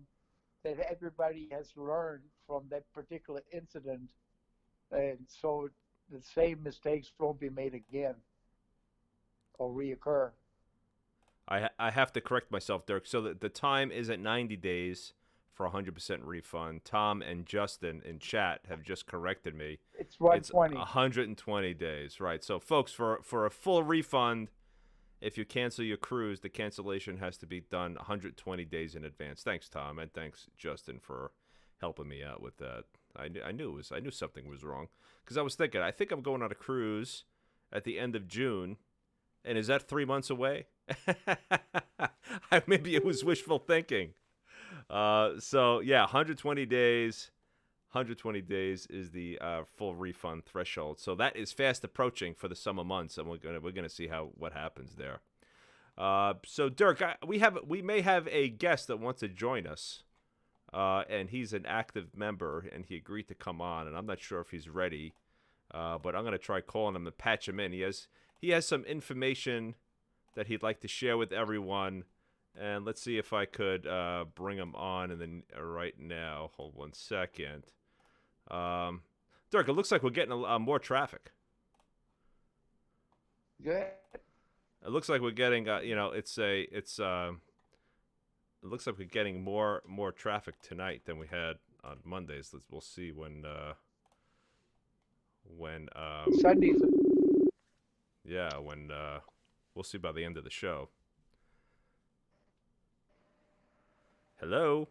that everybody has learned from that particular incident, and so the same mistakes won't be made again or reoccur. I have to correct myself, Dirk. So the time is at 90 days for 100% refund. Tom and Justin in chat have just corrected me. It's It's 120. 120 days, right? So, folks, for a full refund, if you cancel your cruise, the cancellation has to be done 120 days in advance. Thanks, Tom, and thanks, Justin, for helping me out with that. I knew something was wrong because I was thinking I think I'm going on a cruise at the end of June, and is that 3 months away? Maybe it was wishful thinking. So yeah, 120 days. 120 days is the full refund threshold. So that is fast approaching for the summer months, and we're gonna see what happens there. So Dirk, we may have a guest that wants to join us, and he's an active member, and he agreed to come on, and I'm not sure if he's ready, but I'm gonna try calling him and patch him in. He has some information that he'd like to share with everyone. And let's see if I could bring him on and then right now. Hold 1 second. Dirk, it looks like we're getting more traffic. Good. It looks like we're getting, it looks like we're getting more traffic tonight than we had on Mondays. We'll see when Sundays. yeah, when we'll see by the end of the show. Hello,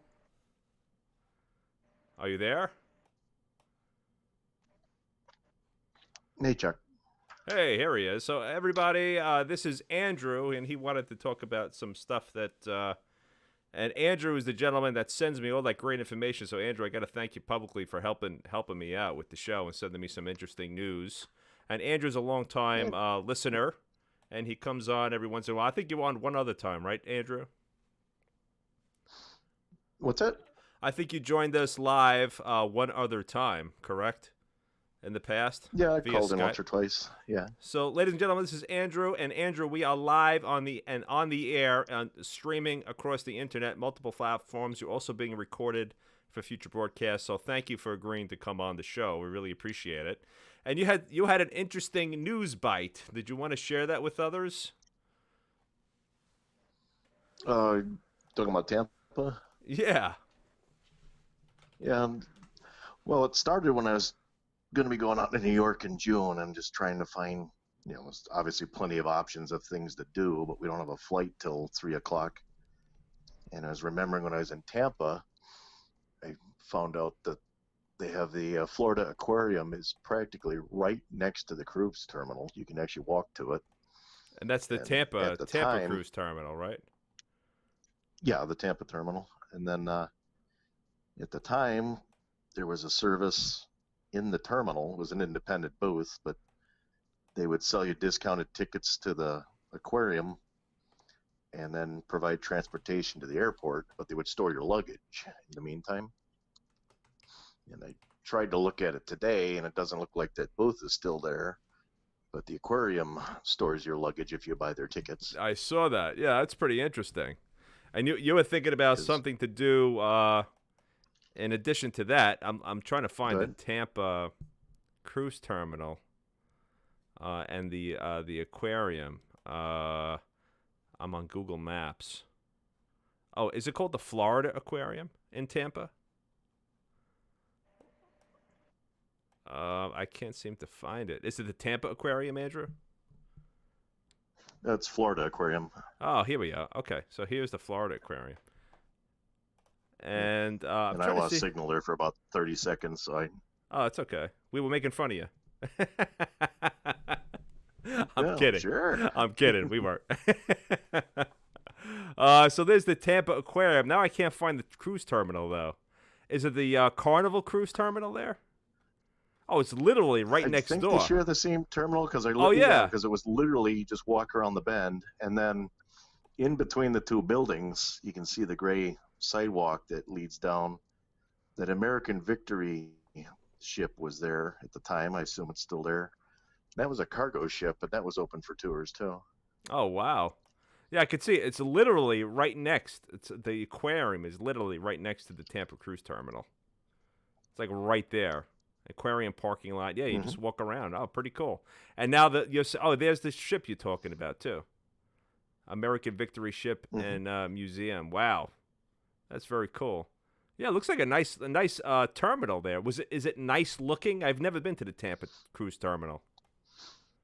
are you there? Hey, Chuck. Hey, here he is. So, everybody, this is Andrew, and he wanted to talk about some stuff that. And Andrew is the gentleman that sends me all that great information. So, Andrew, I got to thank you publicly for helping me out with the show and sending me some interesting news. And Andrew's a long-time listener, and he comes on every once in a while. I think you're on one other time, right, Andrew? What's that? I think you joined us live one other time, correct? In the past? Yeah, I via called in Skype? once or twice. Yeah. So, ladies and gentlemen, this is Andrew, and Andrew, we are live on the air, streaming across the internet, multiple platforms. You're also being recorded for future broadcasts. So, thank you for agreeing to come on the show. We really appreciate it. And you had an interesting news bite. Did you want to share that with others? Talking about Tampa. Yeah. Yeah. Well, it started when I was going to be going out to New York in June. I'm just trying to find, there's obviously plenty of options of things to do, but we don't have a flight till 3:00. And I was remembering when I was in Tampa, I found out that they have the Florida Aquarium is practically right next to the cruise terminal. You can actually walk to it. And that's the And Tampa at the Tampa time, cruise terminal, right? yeah, the Tampa terminal. And then at the time, there was a service in the terminal. It was an independent booth, but they would sell you discounted tickets to the aquarium, and then provide transportation to the airport, but they would store your luggage in the meantime. And I tried to look at it today, and it doesn't look like that booth is still there, but the aquarium stores your luggage if you buy their tickets. I saw that. Yeah, that's pretty interesting. And you were thinking about 'Cause- something to do in addition to that. I'm trying to find the Good. Tampa cruise terminal and the aquarium. I'm on Google Maps. Oh, is it called the Florida Aquarium in Tampa? I can't seem to find it. Is it the Tampa Aquarium, Andrew? That's Florida Aquarium. Oh, here we go. Okay, so here's the Florida Aquarium. And I'm And I trying to lost see. signal there for about 30 seconds, so I... Oh, it's okay. We were making fun of you. I'm Yeah, kidding. Sure. I'm kidding. We weren't. So there's the Tampa Aquarium. Now I can't find the cruise terminal, though. Is it the Carnival cruise terminal there? Oh, it's literally right I next think door. they share the same terminal because I Oh, yeah. because it was literally you just walk around the bend, and then in between the two buildings, you can see the gray sidewalk that leads down. That American Victory ship was there at the time. I assume it's still there. That was a cargo ship, but that was open for tours too. Oh, wow. Yeah, I could see it. It's literally right next. The aquarium is literally right next to the Tampa cruise terminal. It's like right there. Aquarium parking lot. Yeah, you just walk around. Oh, pretty cool. And now there's the ship you're talking about too. American Victory ship and museum. Wow, that's very cool. Yeah, it looks like a nice terminal there. Is it nice looking? I've never been to the Tampa cruise terminal.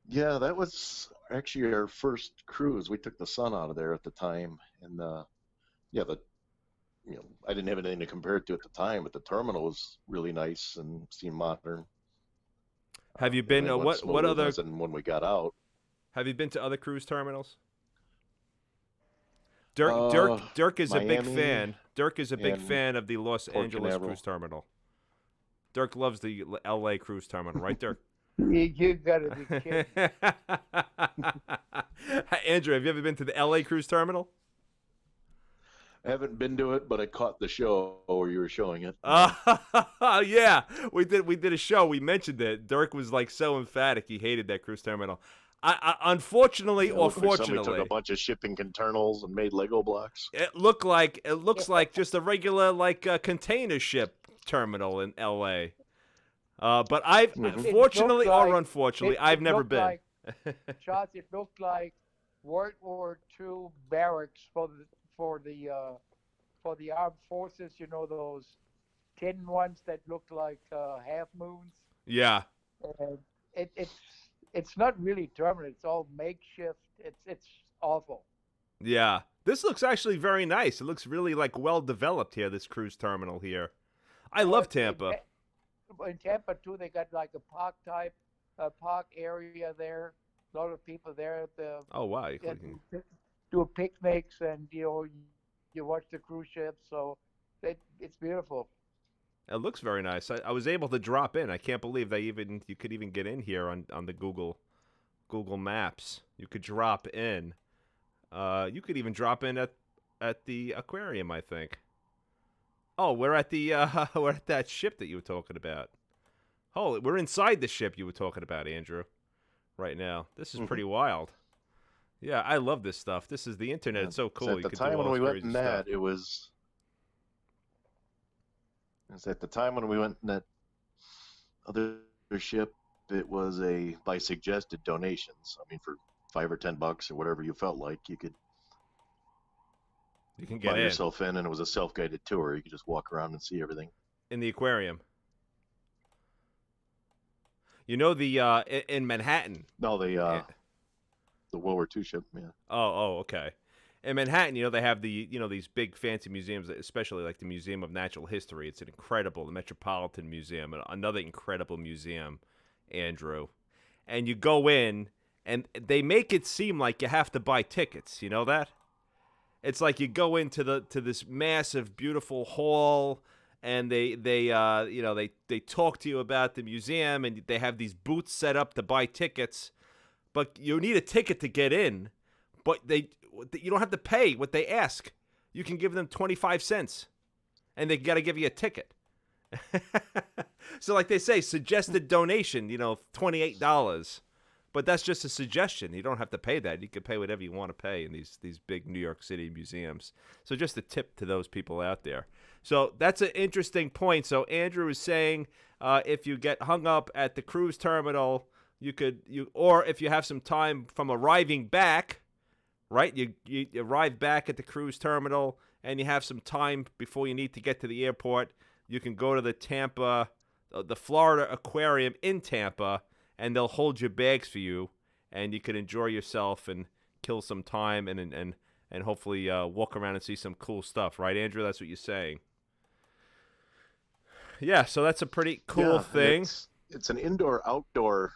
Yeah, that was actually our first cruise. We took the sun out of there at the time, and I didn't have anything to compare it to at the time, but the terminal was really nice and seemed modern. Have you And been? it went What smoother other? than when we got out? Have you been to other cruise terminals? Dirk is a big Miami fan. Dirk is a big and fan of the Los Port Angeles Canaveral. cruise terminal. Dirk loves the L.A. cruise terminal, right, Dirk? You gotta be kidding. Andrew, have you ever been to the L.A. cruise terminal? I haven't been to it, but I caught the show where you were showing it. Yeah, we did a show. We mentioned it. Dirk was like so emphatic. He hated that cruise terminal. I unfortunately It or looked like fortunately, somebody took a bunch of shipping internals and made Lego blocks. it looks like just a regular container ship terminal in L.A. But fortunately or unfortunately, I've never been. Charles, it looked like World War II barracks for the armed forces. You know, those tin ones that look like half moons. Yeah. And it's not really terminal. It's all makeshift. It's awful. Yeah. This looks actually very nice. It looks really well developed here. This cruise terminal here. I love Tampa. In Tampa too, they got like a park area there. A lot of people there at the Oh wow. do picnics, and you watch the cruise ships. So it's beautiful. It looks very nice. I was able to drop in. I can't believe you could even get in here on the Google Maps. You could drop in. You could even drop in at the aquarium, I think. Oh, we're at we're at that ship that you were talking about. Oh, we're inside the ship you were talking about, Andrew. Right now, this is pretty wild. Yeah, I love this stuff. This is the internet. Yeah. It's so cool. So at the time when we went in that, it was at the time when we went in that other ship, it was by suggested donations. I mean, for $5 or $10 or whatever you felt like, you can get buy in. yourself in, and it was a self-guided tour. You could just walk around and see everything. In the aquarium. You know in Manhattan. No, the World War II ship, yeah. Oh, okay. In Manhattan, they have these big fancy museums, especially like the Museum of Natural History. It's the Metropolitan Museum, another incredible museum, Andrew. And you go in, and they make it seem like you have to buy tickets. You know that? It's like you go into this massive, beautiful hall, and they talk to you about the museum, and they have these booths set up to buy tickets, but you need a ticket to get in. But you don't have to pay what they ask. You can give them 25 cents, and they got to give you a ticket. So like they say, suggested donation, $28. But that's just a suggestion. You don't have to pay that. You can pay whatever you want to pay in these big New York City museums. So just a tip to those people out there. So that's an interesting point. So Andrew is saying if you get hung up at the cruise terminal, or if you have some time from arriving back, right? You arrive back at the cruise terminal and you have some time before you need to get to the airport. You can go to the Florida Aquarium in Tampa, and they'll hold your bags for you, and you can enjoy yourself and kill some time and hopefully walk around and see some cool stuff, right, Andrew? That's what you're saying. Yeah, so that's a pretty cool thing. It's an indoor-outdoor.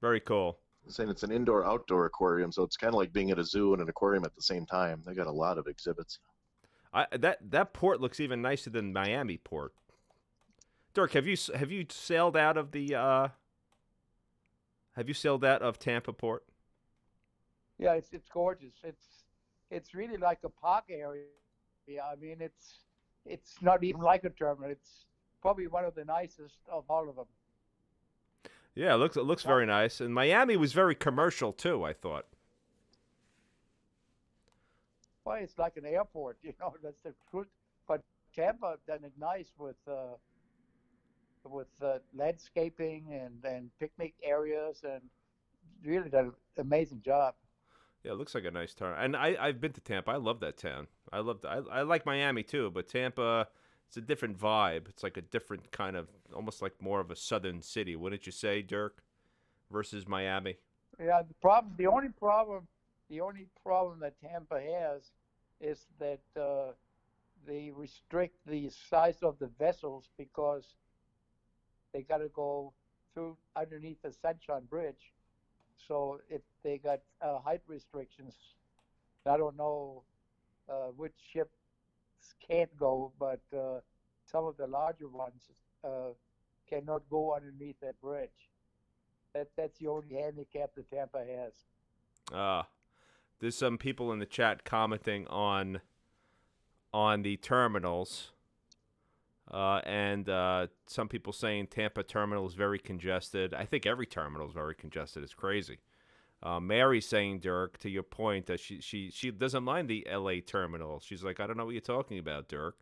Very cool. I'm saying it's an indoor-outdoor aquarium, so it's kind of like being at a zoo and an aquarium at the same time. They got a lot of exhibits. That port looks even nicer than Miami port. Dirk, have you sailed out of Tampa port? Yeah, it's gorgeous. It's really like a park area. I mean, it's not even like a terminal. It's probably one of the nicest of all of them. Yeah, it looks very nice. And Miami was very commercial too, I thought. Well, it's like an airport, that's the truth. But Tampa done it nice with landscaping and picnic areas, and really done an amazing job. Yeah, it looks like a nice town. And I've been to Tampa. I love that town. I like Miami too, but Tampa, it's a different vibe. It's like a different kind of, almost like more of a southern city, wouldn't you say, Dirk? Versus Miami. Yeah, the only problem that Tampa has is that they restrict the size of the vessels because they got to go through underneath the Sunshine Bridge. So they got height restrictions. I don't know which ships can't go, but some of the larger ones cannot go underneath that bridge. That's the only handicap that Tampa has. There's some people in the chat commenting on the terminals. And some people saying Tampa terminal is very congested. I think every terminal is very congested. It's crazy. Mary's saying, Dirk, to your point, that she doesn't mind the L.A. terminal. She's like, I don't know what you're talking about, Dirk.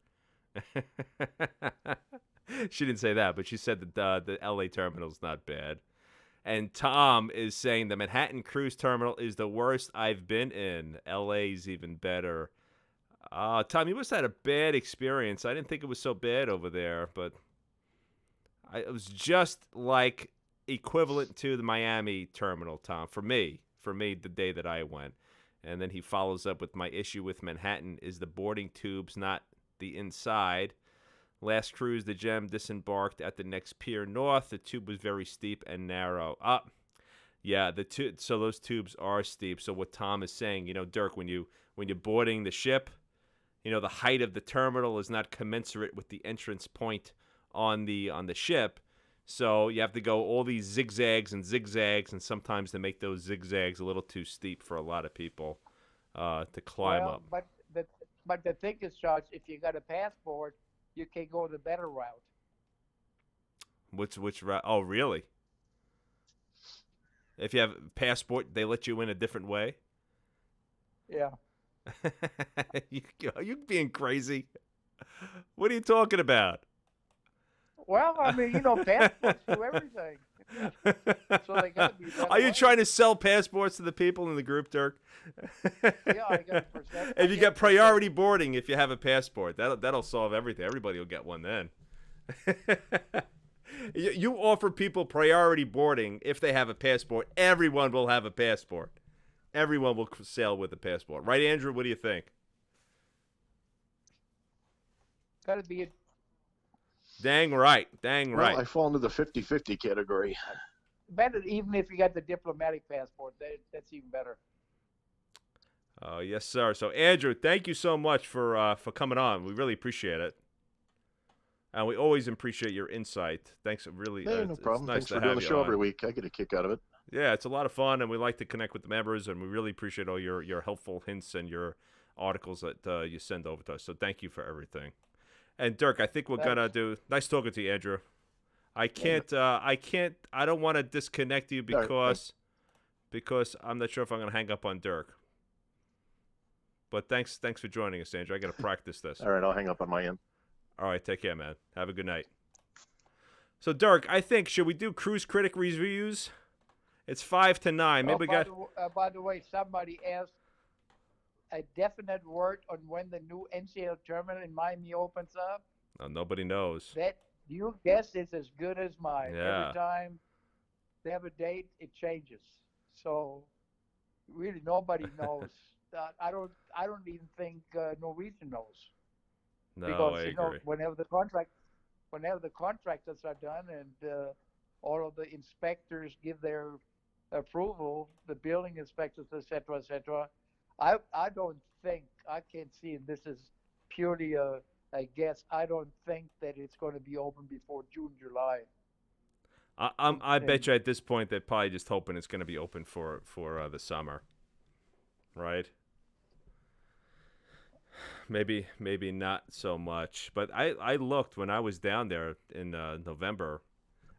She didn't say that, but she said that the L.A. terminal is not bad. And Tom is saying the Manhattan Cruise Terminal is the worst I've been in. L.A.'s even better. Tom, you must have had a bad experience. I didn't think it was so bad over there, but it was just like equivalent to the Miami terminal, Tom, for me, the day that I went. And then he follows up with my issue with Manhattan is the boarding tubes, not the inside. Last cruise, the Gem disembarked at the next pier north. The tube was very steep and narrow. Yeah, so those tubes are steep. So what Tom is saying, Dirk, when you're boarding the ship, the height of the terminal is not commensurate with the entrance point on the ship. So you have to go all these zigzags, and sometimes they make those zigzags a little too steep for a lot of people to climb up. But the thing is, Josh, if you got a passport, you can go the better route. Which route? Oh, really? If you have a passport, they let you in a different way? Yeah. You being crazy. What are you talking about? Well, I mean, passports do everything. So they got to be. Are you trying to sell passports to the people in the group, Dirk? Yeah, I got %. If you get priority boarding, if you have a passport, that'll solve everything. Everybody will get one then. You offer people priority boarding if they have a passport. Everyone will have a passport. Everyone will sail with a passport. Right, Andrew? What do you think? Got to be. Dang right. Well, I fall into the 50-50 category. Better, even if you got the diplomatic passport, that's even better. Yes, sir. So, Andrew, thank you so much for coming on. We really appreciate it. And we always appreciate your insight. Thanks, really. Hey, no problem. It's nice Thanks for doing the show every week. I get a kick out of it. Yeah, it's a lot of fun, and we like to connect with the members, and we really appreciate all your helpful hints and your articles that you send over to us. So thank you for everything. And Dirk, I think we're Thanks. gonna do. Nice talking to you, Andrew. I can't. I don't want to disconnect you All right, thanks. because I'm not sure if I'm gonna hang up on Dirk. But thanks for joining us, Andrew. I gotta practice this. All right, I'll hang up on my end. All right, take care, man. Have a good night. So, Dirk, I think should we do cruise critic reviews? It's 5 to 9. Maybe we got. By the way, somebody asked a definite word on when the new NCL terminal in Miami opens up. Oh, nobody knows. That your guess is as good as mine. Yeah. Every time they have a date, it changes. So really, nobody knows. I don't even think Norwegian knows. No, Because I you know, agree. whenever the contractors are done and all of the inspectors give their approval, the building inspectors, etc., I don't think, I can't see, and this is purely a guess. I don't think that it's going to be open before June, July. I bet you at this point they're probably just hoping it's going to be open for the summer, right? Maybe not so much. But I looked when I was down there in November.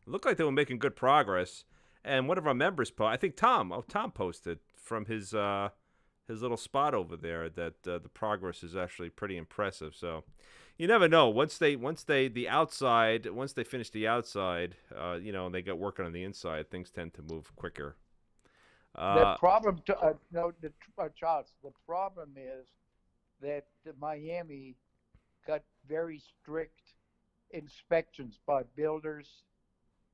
It looked like they were making good progress. And one of our members, I think Tom posted from his little spot over there that the progress is actually pretty impressive. So you never know. Once they finish the outside, and they get working on the inside, things tend to move quicker. The problem, Charles, the problem is that Miami got very strict inspections by builders,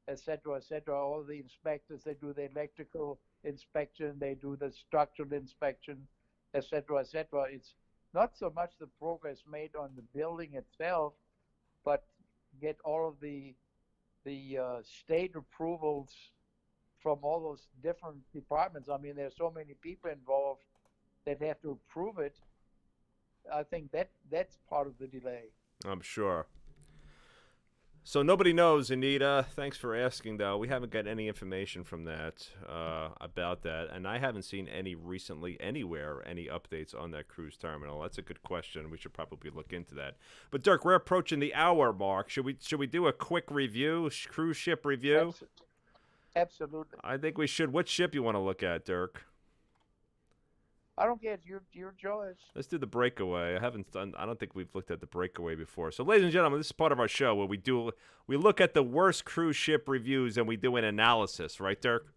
etc., etc. All the inspectors, they do the electrical inspection, they do the structural inspection, etc., etc. It's not so much the progress made on the building itself, but get all of the state approvals from all those different departments. I mean, there's so many people involved that have to approve it. I think that's part of the delay. I'm sure. So nobody knows, Anita. Thanks for asking, though. We haven't got any information from that about that, and I haven't seen any recently anywhere any updates on that cruise terminal. That's a good question. We should probably look into that. But Dirk, we're approaching the hour mark. Should we do a quick review, cruise ship review? Absolutely. I think we should. What ship you want to look at, Dirk? I don't care. It's your choice. Let's do the Breakaway. I don't think we've looked at the Breakaway before. So, ladies and gentlemen, this is part of our show where we look at the worst cruise ship reviews and we do an analysis, right, Dirk?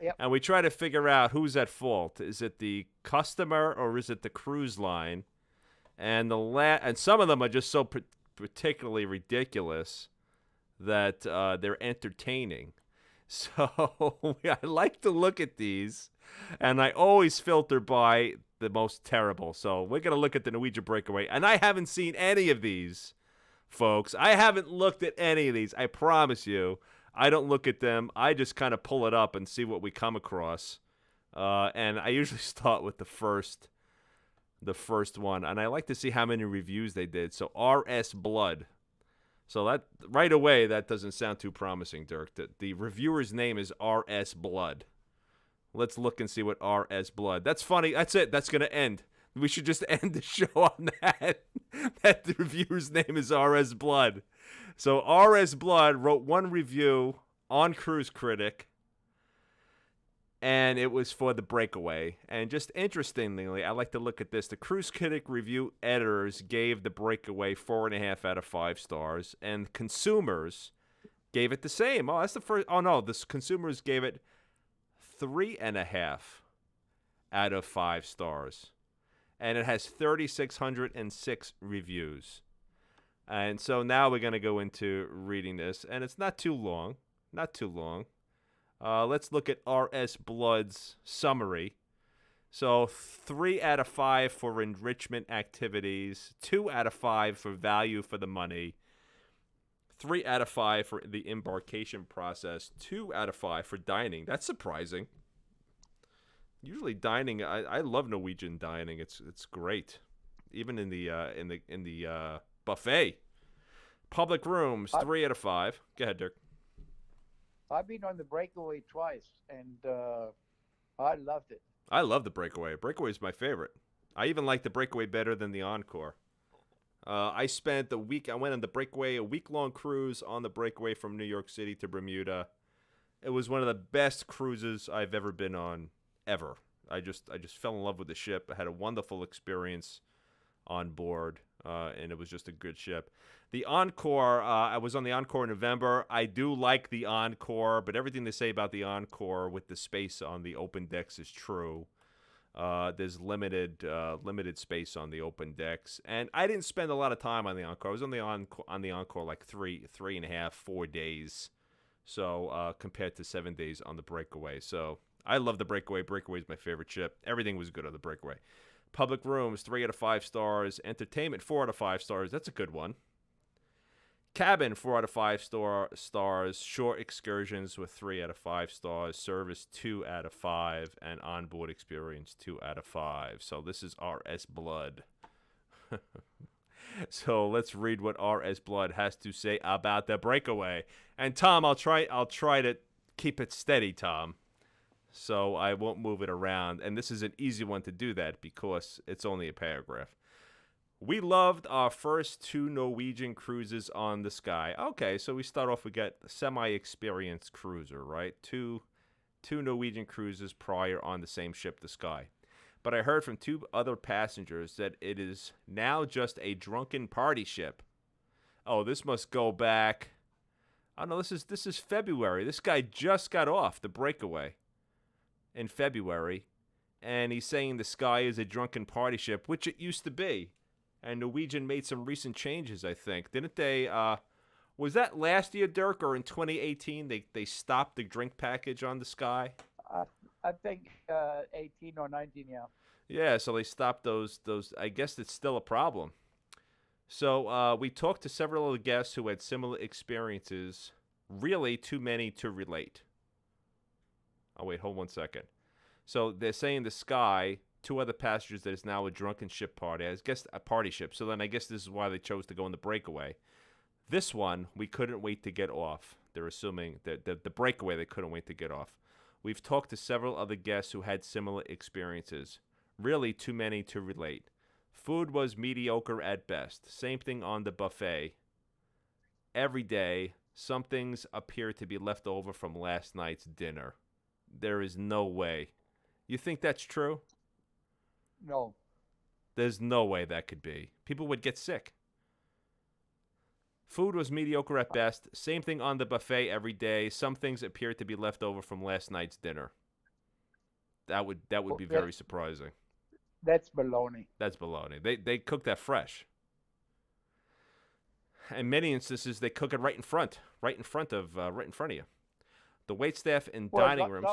Yep. And we try to figure out who's at fault. Is it the customer or is it the cruise line? And and some of them are just so particularly ridiculous that they're entertaining. So I like to look at these, and I always filter by the most terrible. So we're going to look at the Norwegian Breakaway, and I haven't seen any of these, folks. I haven't looked at any of these. I promise you, I don't look at them. I just kind of pull it up and see what we come across. And I usually start with the first one, and I like to see how many reviews they did. So RS Blood. So that right away, that doesn't sound too promising, Dirk. The reviewer's name is RS Blood. Let's look and see what RS Blood. That's funny. That's it. That's going to end. We should just end the show on that. That the reviewer's name is RS Blood. So RS Blood wrote one review on Cruise Critic, and it was for the Breakaway. And just interestingly, I like to look at this. The Cruise Critic review editors gave the Breakaway 4.5 out of 5 stars, and consumers gave it the same. Oh, that's the first. Oh no, the consumers gave it 3.5 out of 5 stars, and it has 3,606 reviews. And so now we're gonna go into reading this, and it's not too long. Not too long. Let's look at RS Blood's summary. So 3 out of 5 for enrichment activities, 2 out of 5 for value for the money, 3 out of 5 for the embarkation process, 2 out of 5 for dining. That's surprising. Usually dining, I love Norwegian dining. It's great, even in the buffet. Public rooms, 3 out of 5. Go ahead, Dirk. I've been on the Breakaway twice, and I loved it. I love the Breakaway. Breakaway is my favorite. I even like the Breakaway better than the Encore. I spent the week. I went on the Breakaway, a week-long cruise on the Breakaway from New York City to Bermuda. It was one of the best cruises I've ever been on, ever. I just fell in love with the ship. I had a wonderful experience on board, and it was just a good ship. The Encore, I was on the Encore in November. I do like the Encore, but everything they say about the Encore with the space on the open decks is true. There's limited space on the open decks, and I didn't spend a lot of time on the Encore. I was on the Encore like three and a half, 4 days. So compared to 7 days on the Breakaway. So I love the Breakaway. Breakaway is my favorite ship. Everything was good on the Breakaway. Public rooms, 3 out of 5 stars. Entertainment, 4 out of 5 stars. That's a good one. Cabin, 4 out of 5 stars. Short excursions with 3 out of 5 stars. Service, 2 out of 5. And onboard experience, 2 out of 5. So this is RS Blood. So let's read what RS Blood has to say about the Breakaway. And Tom, I'll try to keep it steady, Tom. So I won't move it around. And this is an easy one to do that because it's only a paragraph. We loved our first 2 Norwegian cruises on the Sky. Okay, so we start off, we get semi-experienced cruiser, right? Two Norwegian cruises prior on the same ship, the Sky. But I heard from 2 other passengers that it is now just a drunken party ship. Oh, this must go back. Oh no, this is February. This guy just got off the Breakaway in February, and he's saying the Sky is a drunken party ship, which it used to be. And Norwegian made some recent changes, I think. Didn't they? Was that last year, Dirk, or in 2018? They stopped the drink package on the Sky? I think 18 or 19, yeah. Yeah, so they stopped those. I guess it's still a problem. So we talked to several of the guests who had similar experiences. Really, too many to relate. Oh, wait, hold 1 second. So they're saying the Sky, 2 other passengers, that is now a drunken ship party. I guess a party ship. So then I guess this is why they chose to go on the Breakaway. This one, we couldn't wait to get off. They're assuming that the Breakaway, they couldn't wait to get off. We've talked to several other guests who had similar experiences. Really, too many to relate. Food was mediocre at best. Same thing on the buffet. Every day, some things appear to be left over from last night's dinner. There is no way. You think that's true? No. There's no way that could be. People would get sick. Food was mediocre at best. Same thing on the buffet every day. Some things appear to be left over from last night's dinner. That would be very surprising. That's baloney. That's baloney. They cook that fresh. In many instances, they cook it right in front of you. The waitstaff in dining rooms. A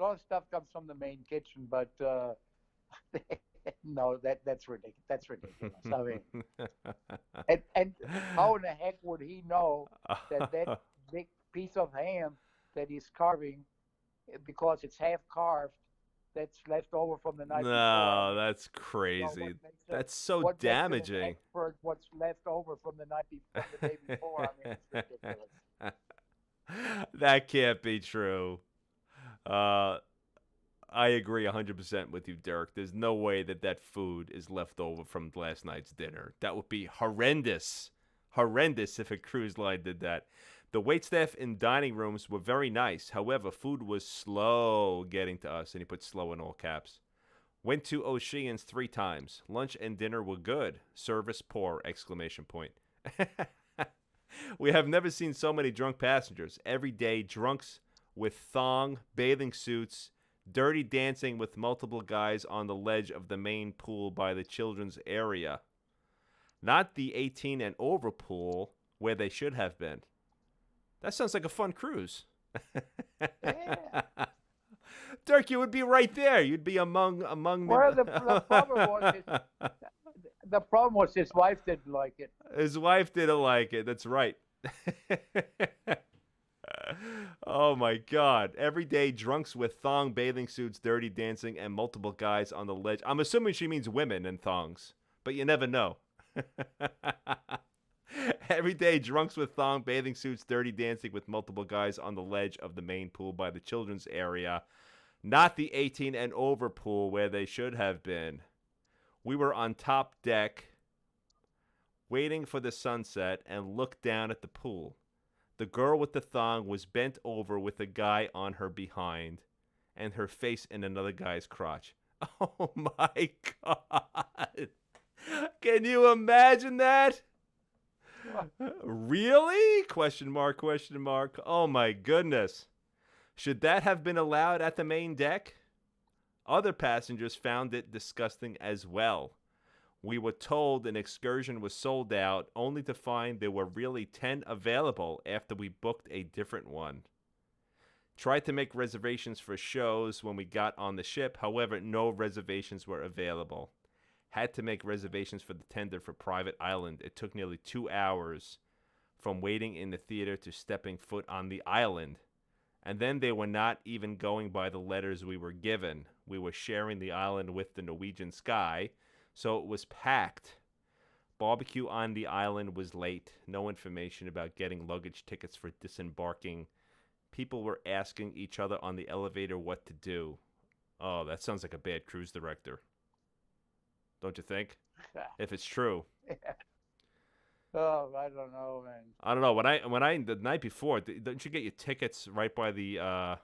lot of stuff comes from the main kitchen, but no, that's ridiculous. That's ridiculous. I mean, and how in the heck would he know that big piece of ham that he's carving, because it's half carved, that's left over from the night before? No, that's crazy. That's so damaging. What's left over from the night before, the day before? I mean, it's ridiculous. That can't be true. I agree 100% with you, Dirk. There's no way that food is left over from last night's dinner. That would be horrendous. Horrendous if a cruise line did that. The waitstaff in dining rooms were very nice. However, food was slow getting to us, and he put slow in all caps. Went to Aegean's 3 times. Lunch and dinner were good. Service poor! ! We have never seen so many drunk passengers. Every day, drunks with thong, bathing suits, dirty dancing with multiple guys on the ledge of the main pool by the children's area. Not the 18 and over pool where they should have been. That sounds like a fun cruise. Yeah. Dirk, you would be right there. You'd be among Well, the problem was his wife didn't like it. His wife didn't like it. That's right. Oh my God. Every day, drunks with thong, bathing suits, dirty dancing, and multiple guys on the ledge. I'm assuming she means women in thongs, but you never know. Every day, drunks with thong bathing suits, dirty dancing with multiple guys on the ledge of the main pool by the children's area, not the 18 and over pool where they should have been. We were on top deck, waiting for the sunset, and looked down at the pool. The girl with the thong was bent over with a guy on her behind, and her face in another guy's crotch. Oh my God. Can you imagine that? Really? Question mark, question mark. Oh my goodness. Should that have been allowed at the main deck? Other passengers found it disgusting as well. We were told an excursion was sold out, only to find there were really 10 available after we booked a different one. Tried to make reservations for shows when we got on the ship. However, no reservations were available. Had to make reservations for the tender for Private Island. It took nearly 2 hours from waiting in the theater to stepping foot on the island. And then they were not even going by the letters we were given. We were sharing the island with the Norwegian Sky, so it was packed. Barbecue on the island was late. No information about getting luggage tickets for disembarking. People were asking each other on the elevator what to do. Oh, that sounds like a bad cruise director. Don't you think? If it's true. Oh, I don't know, man. I don't know. When I the night before, don't you get your tickets right by the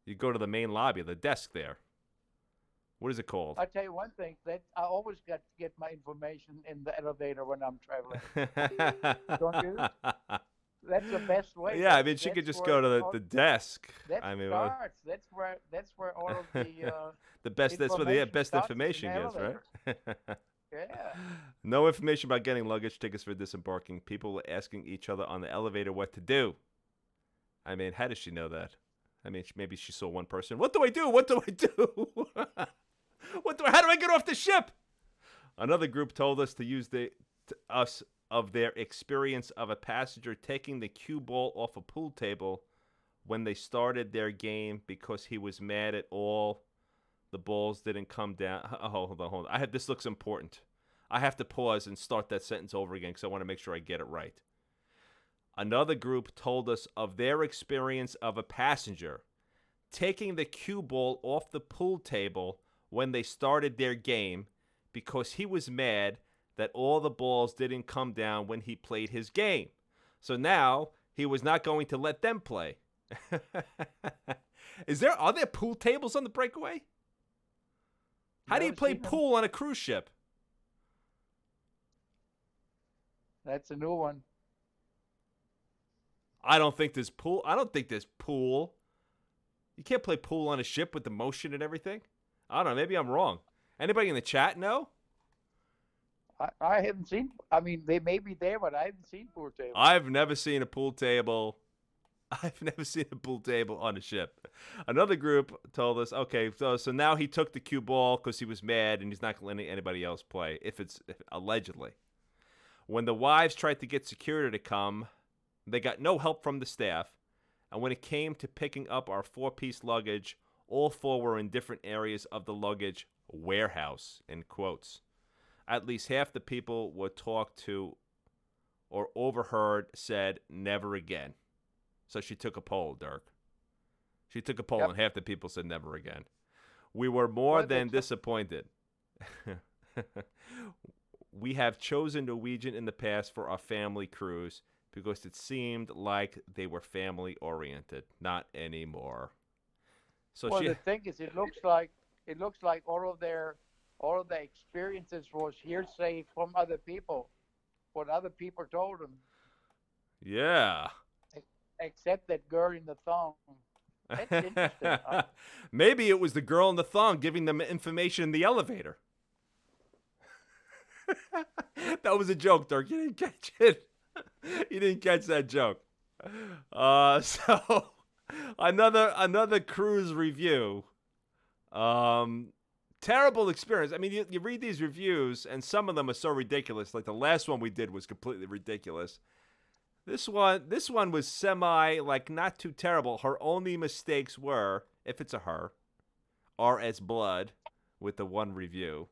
you go to the main lobby, the desk there. What is it called? I'll tell you one thing, that I always got to get my information in the elevator when I'm traveling. Don't you? That's the best way. Yeah, I mean, she could just go to the desk. That I mean, starts. That's where all of the the best. That's where the best starts information in the gets, right? yeah. No information about getting luggage tickets for disembarking. People were asking each other on the elevator what to do. I mean, how does she know that? I mean, maybe she saw one person. What do I do? What do I do? How do I get off the ship? Another group told us to use us of their experience of a passenger taking the cue ball off a pool table when they started their game because he was mad at all the balls didn't come down. Oh, hold on. This looks important. I have to pause and start that sentence over again because I want to make sure I get it right. Another group told us of their experience of a passenger taking the cue ball off the pool table when they started their game because he was mad that all the balls didn't come down when he played his game. So now he was not going to let them play. Are there pool tables on the Breakaway? How do you play pool on a cruise ship? That's a new one. I don't think there's pool. You can't play pool on a ship with the motion and everything. I don't know. Maybe I'm wrong. Anybody in the chat know? I haven't seen. I mean, they may be there, but I haven't seen pool tables. I've never seen a pool table. On a ship. Another group told us, okay, so now he took the cue ball because he was mad and he's not going to let anybody else play, allegedly. When the wives tried to get security to come, they got no help from the staff. And when it came to picking up our 4-piece luggage, all 4 were in different areas of the luggage warehouse, in quotes. At least half the people were talked to or overheard said never again. So she took a poll, Dirk. She took a poll, and half the people said never again. We were more than disappointed. We have chosen Norwegian in the past for our family cruise because it seemed like they were family-oriented. Not anymore. So the thing is, it looks like all of their experiences was hearsay from other people, what other people told them. Yeah. Except that girl in the thong. That's interesting. Maybe it was the girl in the thong giving them information in the elevator. That was a joke, Dirk. You didn't catch it. You didn't catch that joke. So another cruise review. Terrible experience. I mean, you read these reviews, and some of them are so ridiculous. Like the last one we did was completely ridiculous. This one was not too terrible. Her only mistakes were, if it's a her, are as blood with the one review.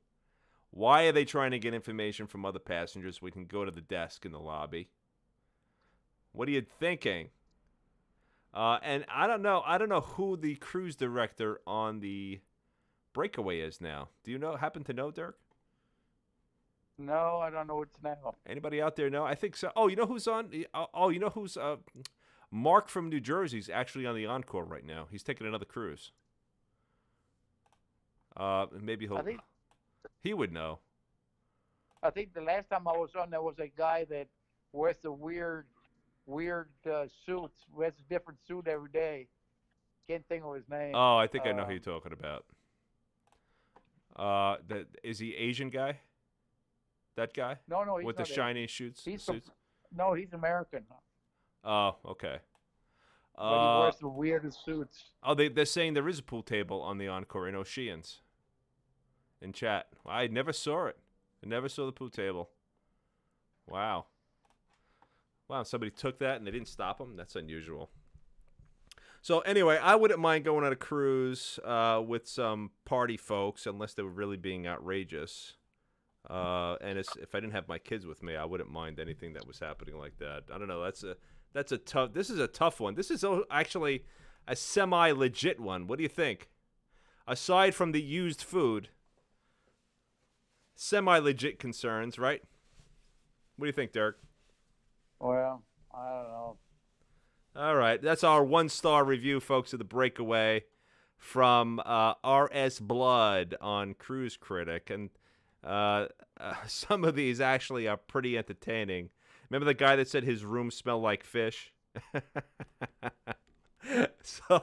Why are they trying to get information from other passengers? We can go to the desk in the lobby. What are you thinking? And I don't know who the cruise director on the Breakaway is now. Do you happen to know, Dirk? No, I don't know what's now. Anybody out there know? I think so. Oh, you know who's on? Oh, you know who's Mark from New Jersey's actually on the Encore right now. He's taking another cruise. Maybe he would know. I think the last time I was on, there was a guy that wears the weird suits. Wears a different suit every day. Can't think of his name. Oh, I think I know who you're talking about. Is he Asian guy? That guy? No, he's with not the shiny suits. He's American. Oh, okay. But he wears the weirdest suits. Oh, they're saying there is a pool table on the Encore in Oceans. In chat, I never saw it. I never saw the pool table. Wow. Wow, somebody took that and they didn't stop them. That's unusual. So anyway, I wouldn't mind going on a cruise with some party folks, unless they were really being outrageous. And if I didn't have my kids with me, I wouldn't mind anything that was happening like that. I don't know. That's a tough. This is a tough one. This is actually a semi-legit one. What do you think? Aside from the used food, semi-legit concerns, right? What do you think, Dirk? Well, I don't know. All right, that's our 1-star review, folks, of the Breakaway from RS Blood on Cruise Critic, and some of these actually are pretty entertaining. Remember the guy that said his room smelled like fish? So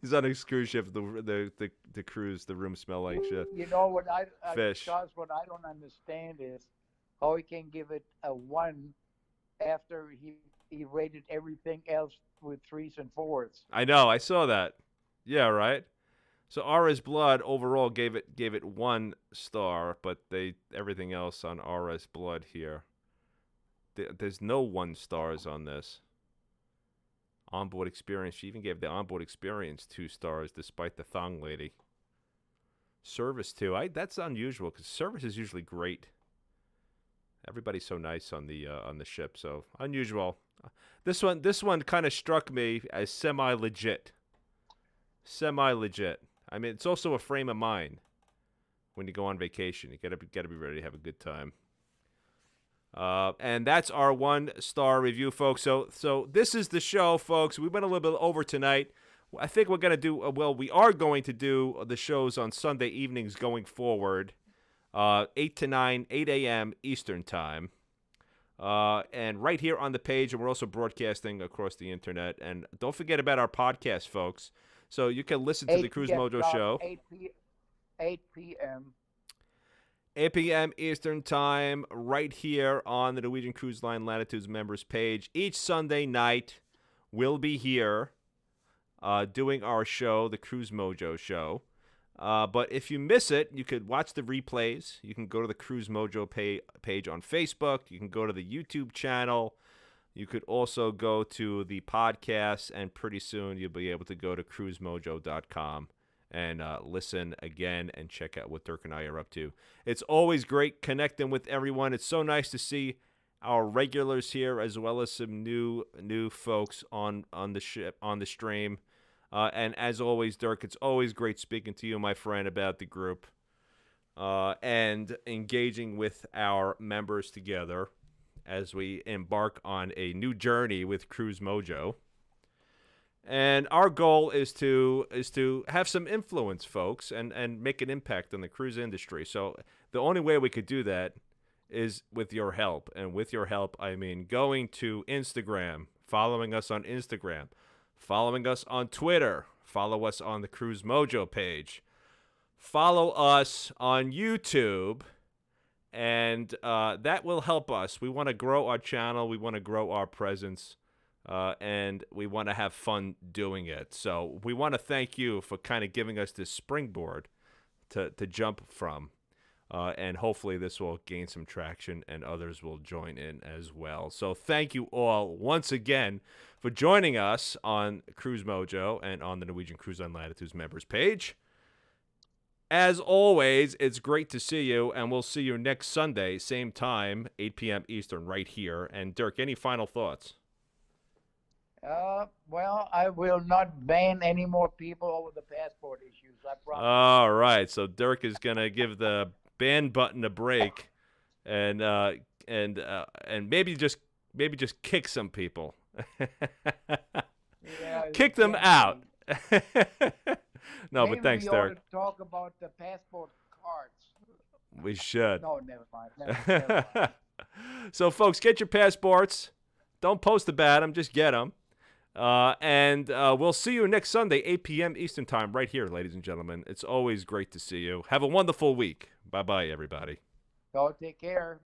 he's on a cruise ship. The cruise, the room smell like shit. You know what Fish. Charles, what I don't understand is how he can give it a 1 after he rated everything else with 3s and 4s. I know. I saw that. Yeah, right. So RS Blood overall gave it 1 star, but everything else on RS Blood here. There's no 1 stars on this. Onboard experience. She even gave the onboard experience 2 stars, despite the thong lady. Service too. That's unusual because service is usually great. Everybody's so nice on the ship, so unusual. This one kind of struck me as semi-legit. Semi-legit. I mean, it's also a frame of mind. When you go on vacation, you gotta be ready to have a good time. And that's our 1-star review, folks. So this is the show, folks. We went a little bit over tonight. I think we're gonna do we are going to do the shows on Sunday evenings going forward. 8 to 9, 8 a.m. Eastern Time. And right here on the page, and we're also broadcasting across the internet. And don't forget about our podcast, folks. So you can listen to the Cruise Mojo show. 8 p.m. 8 p.m. Eastern Time, right here on the Norwegian Cruise Line Latitudes members page. Each Sunday night, we'll be here doing our show, the Cruise Mojo show. But if you miss it, you could watch the replays. You can go to the Cruise Mojo page on Facebook. You can go to the YouTube channel. You could also go to the podcast, and pretty soon you'll be able to go to cruisemojo.com and listen again and check out what Dirk and I are up to. It's always great connecting with everyone. It's so nice to see our regulars here, as well as some new folks on the ship, on the stream. And as always, Dirk, it's always great speaking to you, my friend, about the group and engaging with our members together as we embark on a new journey with Cruise Mojo. And our goal is to have some influence, folks, and make an impact on the cruise industry. So the only way we could do that is with your help. And with your help, I mean going to Instagram, following us on Instagram, following us on Twitter, follow us on the Cruise Mojo page, follow us on YouTube, and that will help us. We want to grow our channel. We want to grow our presence. And we want to have fun doing it. So we want to thank you for kind of giving us this springboard to jump from. And hopefully this will gain some traction and others will join in as well. So thank you all once again for joining us on Cruise Mojo and on the Norwegian Cruise Line Latitudes members page. As always, it's great to see you, and we'll see you next Sunday, same time, 8 p.m. Eastern, right here. And Dirk, any final thoughts? Well, I will not ban any more people over the passport issues. I promise. All right. So Dirk is gonna give the ban button a break, and maybe just kick some people. Yeah, Kick them can out. be. No, Maybe but thanks, we ought Dirk. to talk about the passport cards. We should. No, never mind. Never mind. So, folks, get your passports. Don't post about them. Just get them. And we'll see you next Sunday, 8 p.m. Eastern Time, right here, ladies and gentlemen. It's always great to see you. Have a wonderful week. Bye-bye, everybody. So take care.